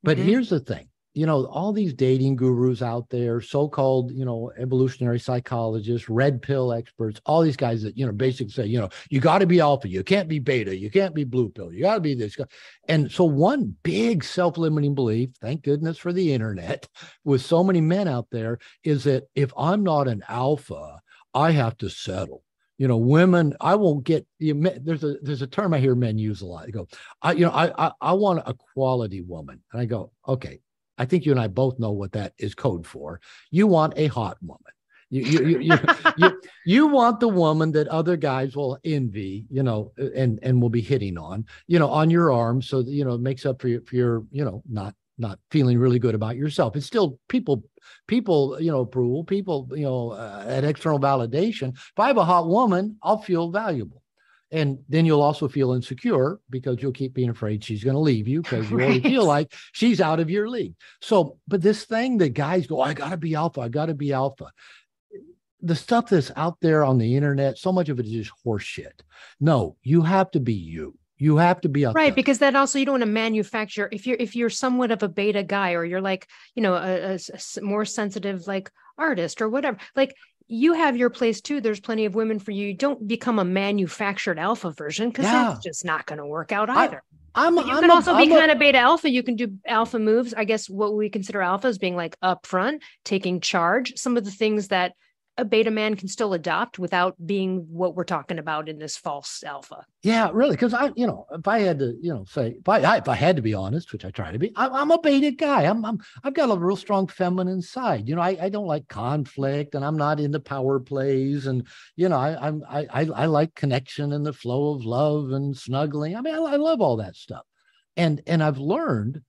but here's the thing. All these dating gurus out there, so-called, evolutionary psychologists, red pill experts, all these guys that, basically say, you got to be alpha, you can't be beta, you can't be blue pill, you got to be this. And so one big self-limiting belief, thank goodness for the internet, with so many men out there, is that if I'm not an alpha, I have to settle. Women, I won't get, there's a term I hear men use a lot. They go, I want a quality woman. And I go, okay, I think you and I both know what that is code for. You want a hot woman. You want the woman that other guys will envy, and will be hitting on your arm. So that, it makes up for your not feeling really good about yourself. It's still people, approval, people, at external validation. If I have a hot woman, I'll feel valuable. And then you'll also feel insecure because you'll keep being afraid she's going to leave you because you already feel like she's out of your league. So, but this thing that guys go, I got to be alpha. I got to be alpha. The stuff that's out there on the internet, so much of it is just horse shit. No, you have to be you. You have to be authentic. Right, because that also, you don't want to manufacture. If you're somewhat of a beta guy, or you're like, a more sensitive like artist or whatever, like, you have your place too. There's plenty of women for you. Don't become a manufactured alpha version, because that's just not going to work out either. You can also be kind of beta alpha. You can do alpha moves. I guess what we consider alpha is being like upfront, taking charge. Some of the things that a beta man can still adopt without being what we're talking about in this false alpha. Yeah, really. Because if I had to, say, if I had to be honest, which I try to be, I'm a beta guy. I've got a real strong feminine side. I don't like conflict, and I'm not into power plays, and I like connection and the flow of love and snuggling. I mean, I love all that stuff, and I've learned.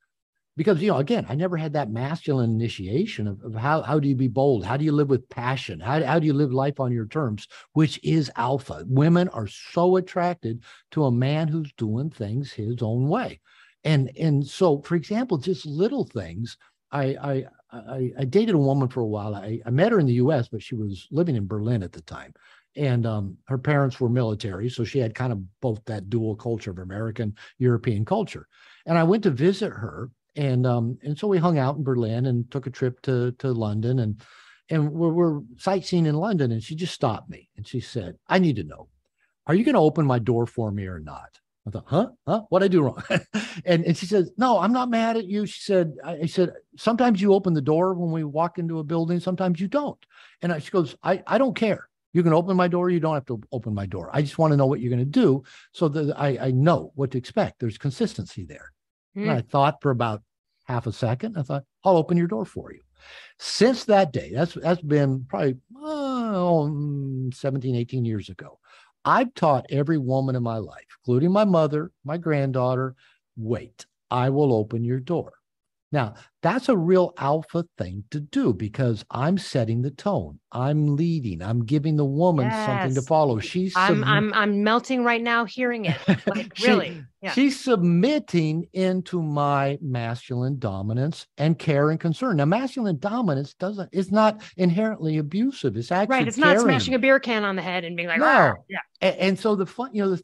Because, again, I never had that masculine initiation of how do you be bold? How do you live with passion? How do you live life on your terms, which is alpha. Women are so attracted to a man who's doing things his own way. And so, for example, just little things. I dated a woman for a while. I met her in the U.S., but she was living in Berlin at the time. And her parents were military, so she had kind of both that dual culture of American, European culture. And I went to visit her. And so we hung out in Berlin and took a trip to London, and we're sightseeing in London. And she just stopped me and she said, "I need to know, are you going to open my door for me or not?" I thought, huh? What'd I do wrong? and she said, "No, I'm not mad at you." She said, I said, "Sometimes you open the door when we walk into a building. Sometimes you don't." And she goes, I don't care. You can open my door. You don't have to open my door. I just want to know what you're going to do so that I know what to expect. There's consistency there. And I thought for about half a second. I thought, I'll open your door for you. Since that day, that's been probably 17, 18 years ago, I've taught every woman in my life, including my mother, my granddaughter, wait, I will open your door. Now, that's a real alpha thing to do because I'm setting the tone. I'm leading. I'm giving the woman something to follow. I'm melting right now hearing it. Like, really. Yeah. She's submitting into my masculine dominance and care and concern. Now, masculine dominance is not inherently abusive. It's actually right. It's not smashing a beer can on the head and being like, no. Yeah. And so the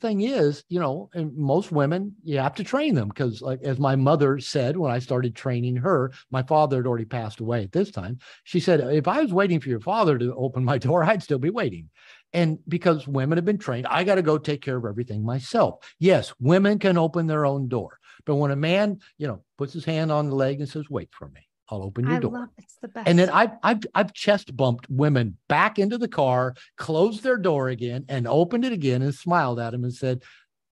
thing is, and most women, you have to train them because, like, as my mother said, when I started training her, my father had already passed away at this time. She said, if I was waiting for your father to open my door, I'd still be waiting. And because women have been trained, I got to go take care of everything myself. Yes, women can open their own door. But when a man, puts his hand on the leg and says, wait for me, I'll open your door. It's the best. And then I've chest bumped women back into the car, closed their door again and opened it again and smiled at them and said,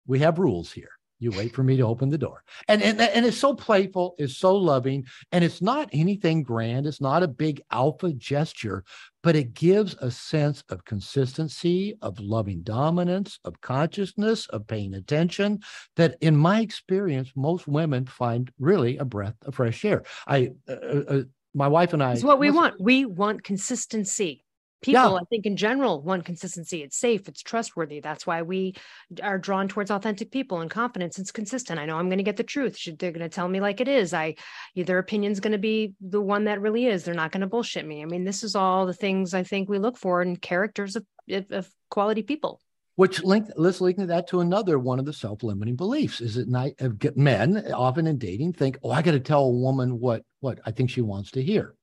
we have rules here. You wait for me to open the door. And it's so playful, it's so loving, and it's not anything grand. It's not a big alpha gesture, but it gives a sense of consistency, of loving dominance, of consciousness, of paying attention that in my experience, most women find really a breath of fresh air. My wife and I. It's what we want. We want consistency. People, I think in general, want consistency. It's safe. It's trustworthy. That's why we are drawn towards authentic people and confidence. It's consistent. I know I'm going to get the truth. They're going to tell me like it is. Their opinion's going to be the one that really is. They're not going to bullshit me. I mean, this is all the things I think we look for in characters of quality people. Let's link that to another one of the self-limiting beliefs is that men often in dating think, I got to tell a woman what I think she wants to hear.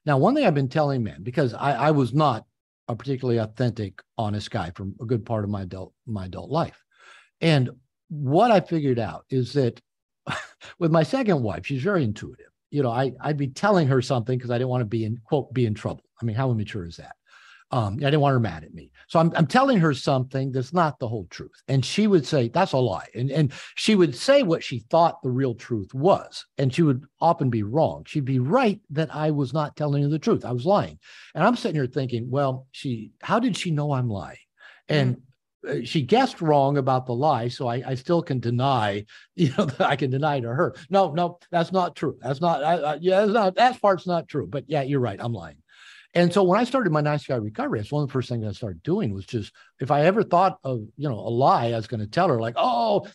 Now, one thing I've been telling men, because I was not a particularly authentic, honest guy for a good part of my adult life. And what I figured out is that with my second wife, she's very intuitive. I'd be telling her something because I didn't want to be in trouble. I mean, how immature is that? I didn't want her mad at me. So I'm telling her something that's not the whole truth. And she would say, that's a lie. And she would say what she thought the real truth was. And she would often be wrong. She'd be right that I was not telling her the truth. I was lying. And I'm sitting here thinking, well, how did she know I'm lying? And she guessed wrong about the lie. So I still can deny, that I can deny to her. No, that's not true. That's not, that part's not true. But yeah, you're right. I'm lying. And so when I started my Nice Guy Recovery, that's one of the first things I started doing was just, if I ever thought of, a lie, I was going to tell her like,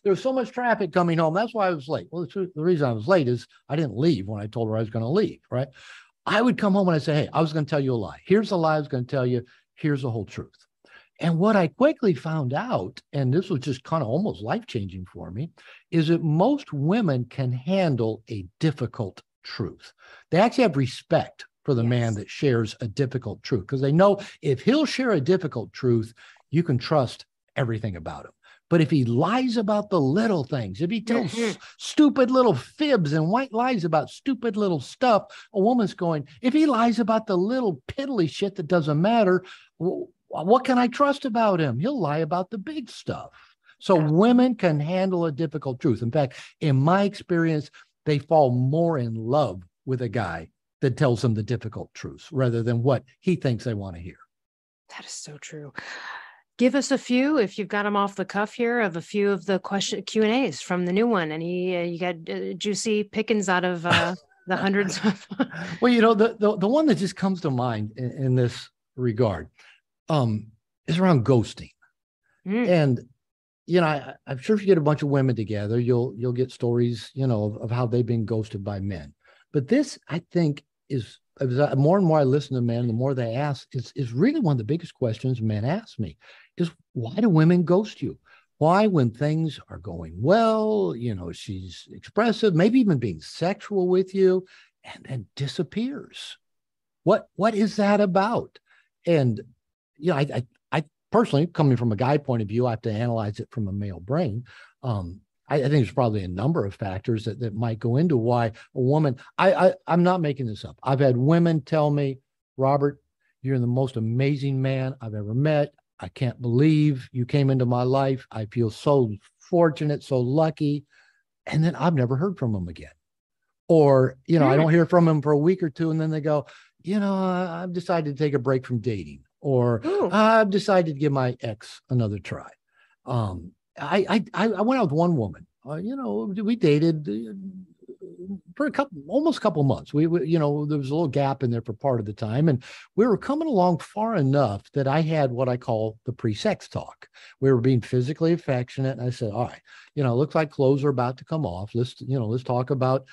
there's so much traffic coming home. That's why I was late. Well, the reason I was late is I didn't leave when I told her I was going to leave, right? I would come home and I'd say, hey, I was going to tell you a lie. Here's the lie I was going to tell you. Here's the whole truth. And what I quickly found out, and this was just kind of almost life-changing for me, is that most women can handle a difficult truth. They actually have respect for the man that shares a difficult truth, because they know if he'll share a difficult truth, you can trust everything about him. But if he lies about the little things, if he tells Mhm. stupid little fibs and white lies about stupid little stuff, a woman's going, if he lies about the little piddly shit that doesn't matter, what can I trust about him? He'll lie about the big stuff. So women can handle a difficult truth. In fact, in my experience, they fall more in love with a guy that tells them the difficult truths rather than what he thinks they want to hear. That is so true. Give us a few, if you've got them off the cuff here, of a few of the question Q&As from the new one. Any you got juicy pickings out of the hundreds of. Well, the one that just comes to mind in this regard is around ghosting. And I'm sure if you get a bunch of women together, you'll get stories, of how they've been ghosted by men. But this, I think, is more and more I listen to men, the more they ask, is really one of the biggest questions men ask me is, why do women ghost you? Why, when things are going well, she's expressive, maybe even being sexual with you, and then disappears? What is that about? And, I personally, coming from a guy point of view, I have to analyze it from a male brain. I think there's probably a number of factors that might go into why a woman, I'm not making this up. I've had women tell me, Robert, you're the most amazing man I've ever met. I can't believe you came into my life. I feel so fortunate, so lucky. And then I've never heard from them again. Or, I don't hear from them for a week or two. And then they go, I've decided to take a break from dating. Or I've decided to give my ex another try. I went out with one woman. We dated for almost a couple of months. We there was a little gap in there for part of the time, and we were coming along far enough that I had what I call the pre-sex talk. We were being physically affectionate, and I said, "All right, it looks like clothes are about to come off. Let's talk about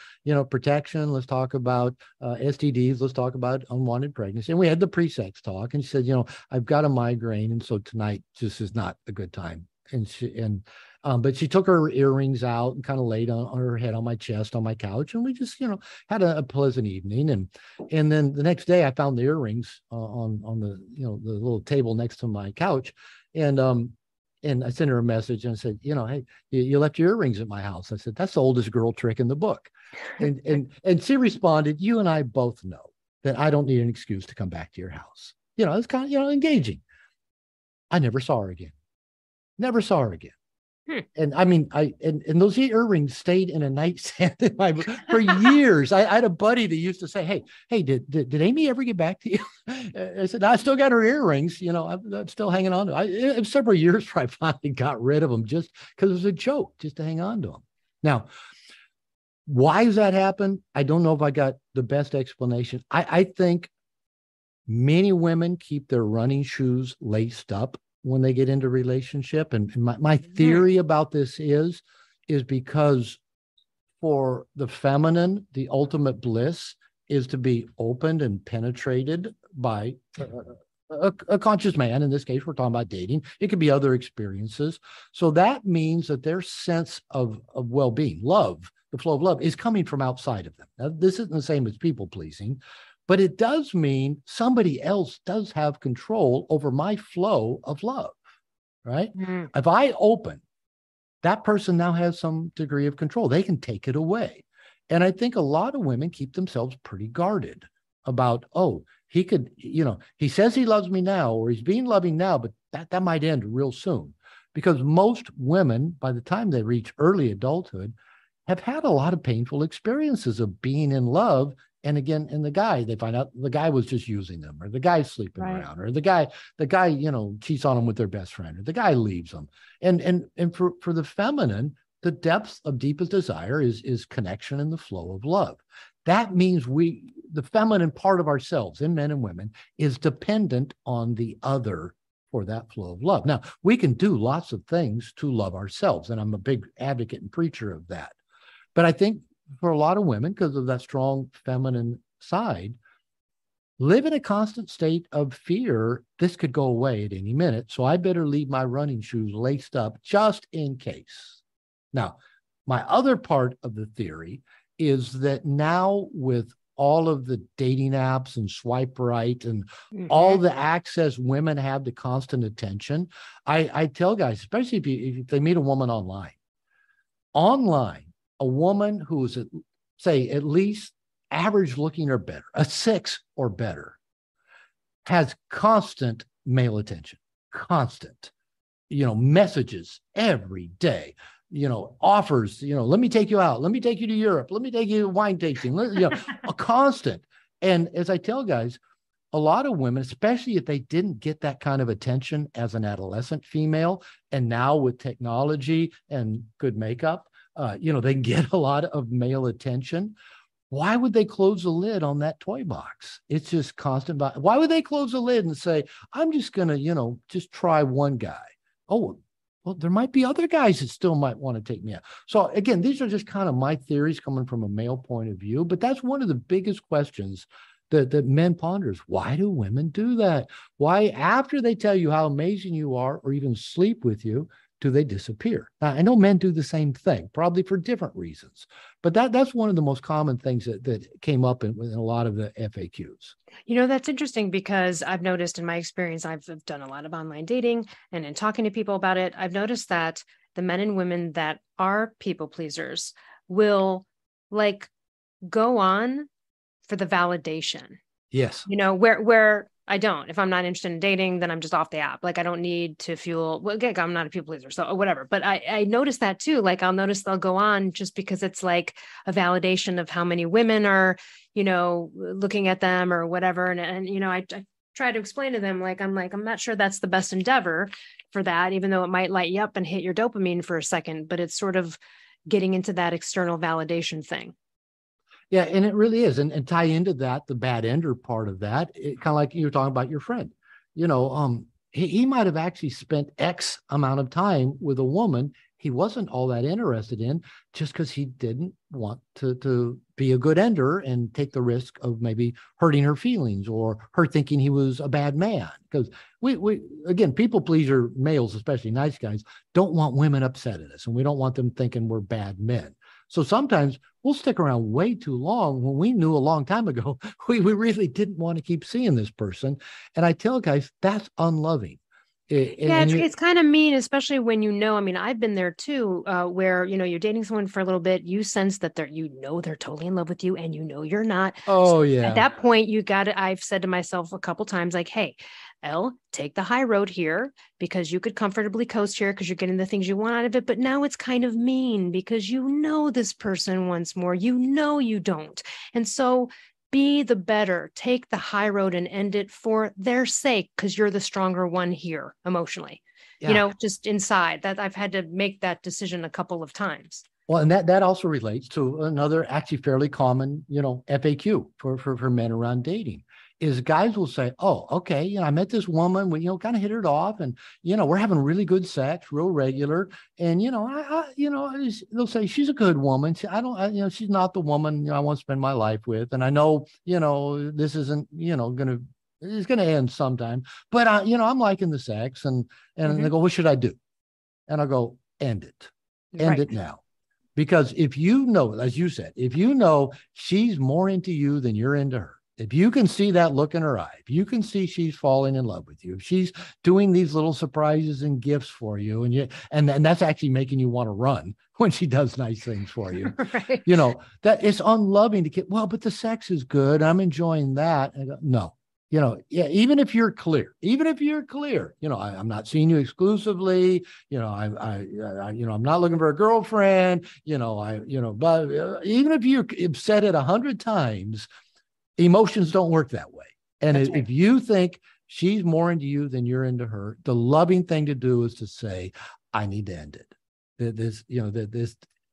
protection. Let's talk about STDs. Let's talk about unwanted pregnancy." And we had the pre-sex talk, and she said, "I've got a migraine, and so tonight just is not a good time." But she took her earrings out and kind of laid on her head on my chest on my couch, and we just had a pleasant evening. And then the next day I found the earrings on the the little table next to my couch, and I sent her a message and I said, hey, you left your earrings at my house. I said, that's the oldest girl trick in the book. And she responded, you and I both know that I don't need an excuse to come back to your house. It's kind of engaging. I never saw her again. Never saw her again. And I mean, and those earrings stayed in a nightstand for years. I had a buddy that used to say, hey, did Amy ever get back to you? I said, I still got her earrings. I'm still hanging on to them. It was several years before I finally got rid of them, just because it was a joke, just to hang on to them. Now, why does that happen? I don't know if I got the best explanation. I think many women keep their running shoes laced up when they get into a relationship. And my theory about this is because for the feminine, the ultimate bliss is to be opened and penetrated by a conscious man. In this case, we're talking about dating. It could be other experiences. So that means that their sense of well-being, love, the flow of love, is coming from outside of them. Now, this isn't the same as people pleasing, but it does mean somebody else does have control over my flow of love, right? Mm-hmm. If I open, that person now has some degree of control. They can take it away. And I think a lot of women keep themselves pretty guarded about, he could, he says he loves me now, or he's being loving now, but that might end real soon. Because most women, by the time they reach early adulthood, have had a lot of painful experiences of being in love. And again, in the guy, they find out the guy was just using them, or the guy's sleeping around, or the guy, cheats on them with their best friend, or the guy leaves them. And for the feminine, the depth of deepest desire is connection and the flow of love. That means the feminine part of ourselves, in men and women, is dependent on the other for that flow of love. Now, we can do lots of things to love ourselves, and I'm a big advocate and preacher of that. But I think for a lot of women, because of that strong feminine side, live in a constant state of fear. This could go away at any minute, so I better leave my running shoes laced up just in case. Now, my other part of the theory is that now with all of the dating apps and swipe right and all Mhm. the access women have to constant attention. I tell guys, especially if they meet a woman online, a woman who is at least average looking or better, a 6 or better, has constant male attention, constant, messages every day, offers, let me take you out. Let me take you to Europe. Let me take you wine tasting, a constant. And as I tell guys, a lot of women, especially if they didn't get that kind of attention as an adolescent female, and now with technology and good makeup, they get a lot of male attention. Why would they close the lid on that toy box? It's just constant. Why would they close the lid and say, I'm just going to, just try one guy? Oh, well, there might be other guys that still might want to take me out. So again, these are just kind of my theories coming from a male point of view, but that's one of the biggest questions that men ponders. Why do women do that? Why, after they tell you how amazing you are or even sleep with you, do they disappear? Now, I know men do the same thing, probably for different reasons, but that's one of the most common things that came up in a lot of the FAQs. That's interesting because I've noticed in my experience, I've done a lot of online dating, and in talking to people about it, I've noticed that the men and women that are people pleasers will go on for the validation. Yes. Where I don't. If I'm not interested in dating, then I'm just off the app. I don't need to fuel. Well, again, I'm not a people pleaser, so whatever. But I notice that too. I'll notice they'll go on just because it's a validation of how many women are, looking at them or whatever. And I try to explain to them, I'm not sure that's the best endeavor for that, even though it might light you up and hit your dopamine for a second. But it's sort of getting into that external validation thing. Yeah, and it really is. And tie into that, the bad ender part of that, kind of like you were talking about your friend. He might have actually spent X amount of time with a woman he wasn't all that interested in, just because he didn't want to be a good ender and take the risk of maybe hurting her feelings or her thinking he was a bad man. Because we again, people pleaser males, especially nice guys, don't want women upset at us, and we don't want them thinking we're bad men. So sometimes we'll stick around way too long when we knew a long time ago we really didn't want to keep seeing this person. And I tell guys, that's unloving. It's kind of mean, especially when I've been there too, where you're dating someone for a little bit, you sense that they're totally in love with you, and you're not. Oh, so yeah. At that point, I've said to myself a couple times, hey, Elle, take the high road here, because you could comfortably coast here because you're getting the things you want out of it. But now it's kind of mean because this person wants more, you don't. And so be the better, take the high road and end it for their sake, because you're the stronger one here emotionally, just inside that. I've had to make that decision a couple of times. Well, and that also relates to another actually fairly common, FAQ for men around dating, is guys will say, oh, okay, I met this woman, we, kind of hit it off, and, we're having really good sex, real regular. And, they'll say, she's a good woman. She's not the woman I want to spend my life with. And I know, this isn't, it's going to end sometime, but I'm liking the sex. And they go, what should I do? And I go, end it now. Because if as you said, if she's more into you than you're into her, if you can see that look in her eye, if you can see she's falling in love with you, if she's doing these little surprises and gifts for you, and that's actually making you want to run when she does nice things for you, right. That it's unloving to get, well, but the sex is good, I'm enjoying that. And I go, no. Even if you're clear, I'm not seeing you exclusively, I'm not looking for a girlfriend, but even if you've said it 100 times, emotions don't work that way. And if you think she's more into you than you're into her, the loving thing to do is to say, I need to end it.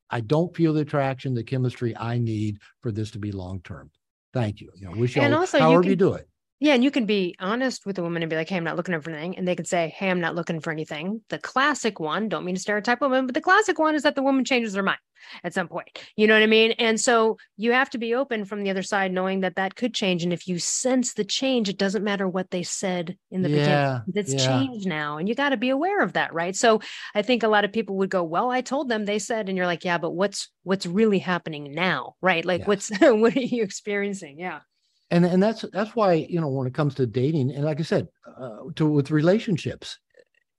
I don't feel the attraction, the chemistry I need for this to be long-term. Thank you. Wish you however you do it. Yeah. And you can be honest with a woman and be like, hey, I'm not looking for anything. And they could say, hey, I'm not looking for anything. The classic one, don't mean to stereotype women, but the classic one is that the woman changes their mind. at some point. You know what I mean? And so you have to be open from the other side, knowing that that could change. And if you sense the change, it doesn't matter what they said in the beginning. It's changed now. And you got to be aware of that, right? So I think a lot of people would go, well, I told them, they said, and you're like, yeah, but what's really happening now, right? Like what are you experiencing? Yeah. And that's why, when it comes to dating, and like I said, with relationships,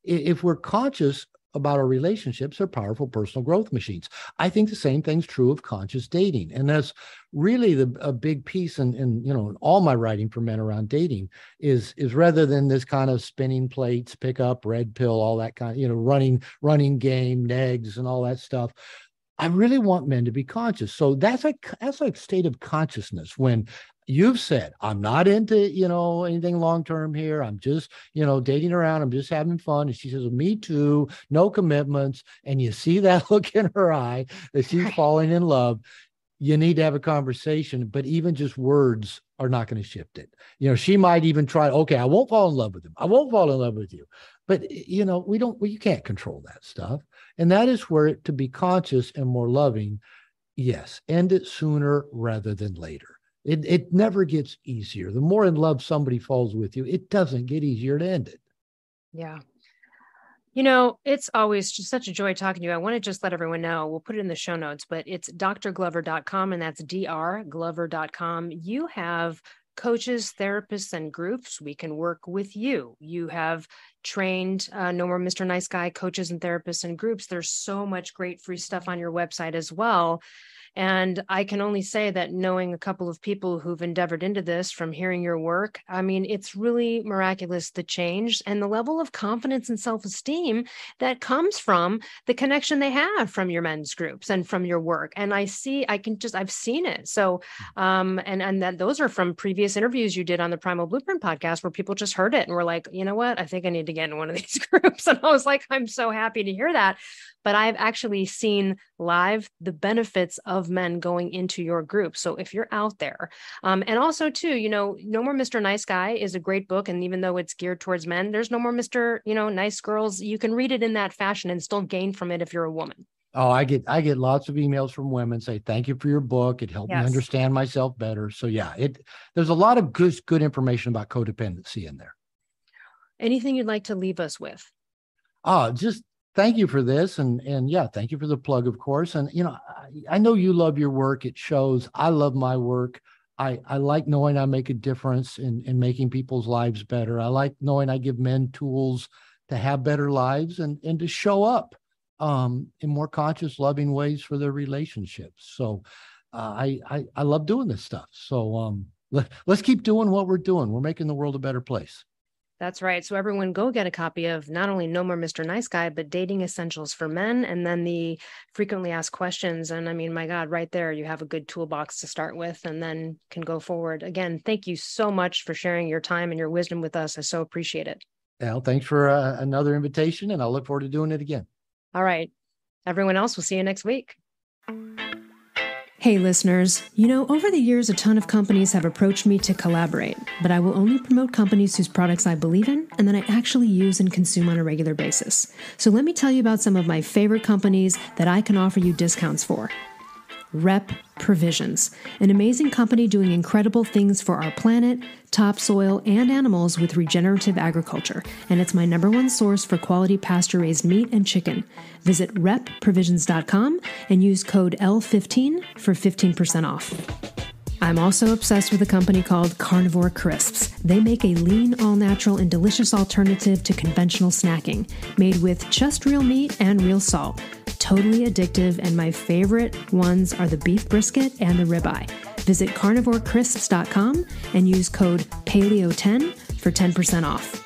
if we're conscious about our relationships, they're powerful personal growth machines. I think the same thing's true of conscious dating. And that's really a big piece in all my writing for men around dating is rather than this kind of spinning plates, pick up, red pill, all that kind of, running game, negs and all that stuff. I really want men to be conscious. So that's a state of consciousness when you've said, I'm not into, anything long-term here. I'm just, dating around. I'm just having fun. And she says, me too, no commitments. And you see that look in her eye that she's falling in love. You need to have a conversation, but even just words are not going to shift it. She might even try, okay, I won't fall in love with him. I won't fall in love with you. But, you can't control that stuff. And that is where to be conscious and more loving, yes, end it sooner rather than later. It never gets easier. The more in love somebody falls with you, it doesn't get easier to end it. Yeah. It's always just such a joy talking to you. I want to just let everyone know, we'll put it in the show notes, but it's drglover.com, and that's drglover.com. You have coaches, therapists, and groups. We can work with you. You have trained No More Mr. Nice Guy coaches and therapists and groups. There's so much great free stuff on your website as well. And I can only say that knowing a couple of people who've endeavored into this from hearing your work, I mean, it's really miraculous, the change and the level of confidence and self-esteem that comes from the connection they have from your men's groups and from your work. And I've seen it. So, and that those are from previous interviews you did on the Primal Blueprint podcast where people just heard it and were like, you know what, I think I need to get in one of these groups. And I was like, I'm so happy to hear that. But I've actually seen live the benefits of men going into your group. So if you're out there, and also too, No More Mr. Nice Guy is a great book. And even though it's geared towards men, there's no more Mr. Nice Girls. You can read it in that fashion and still gain from it if you're a woman. Oh, I get lots of emails from women say, thank you for your book. It helped me understand myself better. So yeah, there's a lot of good information about codependency in there. Anything you'd like to leave us with? Just thank you for this. And yeah, thank you for the plug, of course. And, I know you love your work. It shows. I love my work. I like knowing I make a difference in making people's lives better. I like knowing I give men tools to have better lives and to show up in more conscious, loving ways for their relationships. So I love doing this stuff. So let's keep doing what we're doing. We're making the world a better place. That's right. So everyone go get a copy of not only No More Mr. Nice Guy, but Dating Essentials for Men, and then the Frequently Asked Questions. And I mean, my God, right there, you have a good toolbox to start with and then can go forward. Again, thank you so much for sharing your time and your wisdom with us. I so appreciate it. Al, thanks for another invitation, and I'll look forward to doing it again. All right. Everyone else, we'll see you next week. Hey listeners, over the years, a ton of companies have approached me to collaborate, but I will only promote companies whose products I believe in and that I actually use and consume on a regular basis. So let me tell you about some of my favorite companies that I can offer you discounts for. Rep Provisions, an amazing company doing incredible things for our planet, topsoil, and animals with regenerative agriculture, and it's my #1 source for quality pasture-raised meat and chicken. Visit repprovisions.com and use code L15 for 15% off. I'm also obsessed with a company called Carnivore Crisps. They make a lean, all-natural, and delicious alternative to conventional snacking, made with just real meat and real salt. Totally addictive, and my favorite ones are the beef brisket and the ribeye. Visit carnivorecrisps.com and use code PALEO10 for 10% off.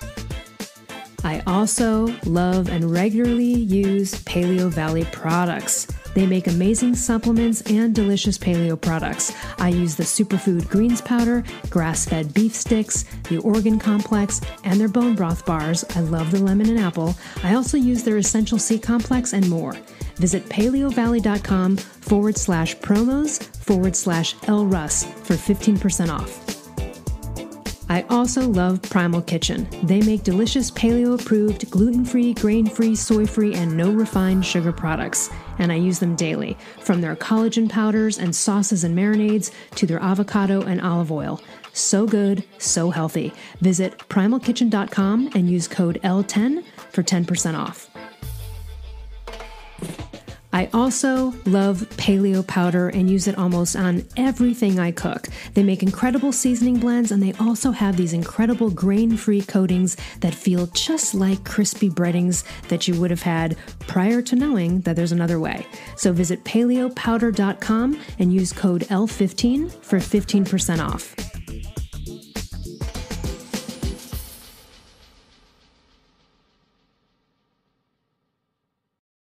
I also love and regularly use Paleo Valley products. They make amazing supplements and delicious paleo products. I use the superfood greens powder, grass-fed beef sticks, the organ complex, and their bone broth bars. I love the lemon and apple. I also use their essential C complex and more. Visit paleovalley.com/promos/Elle Russ for 15% off. I also love Primal Kitchen. They make delicious paleo-approved, gluten-free, grain-free, soy-free, and no refined sugar products. And I use them daily, from their collagen powders and sauces and marinades to their avocado and olive oil. So good, so healthy. Visit primalkitchen.com and use code L10 for 10% off. I also love paleo powder and use it almost on everything I cook. They make incredible seasoning blends, and they also have these incredible grain-free coatings that feel just like crispy breadings that you would have had prior to knowing that there's another way. So visit paleopowder.com and use code L15 for 15% off.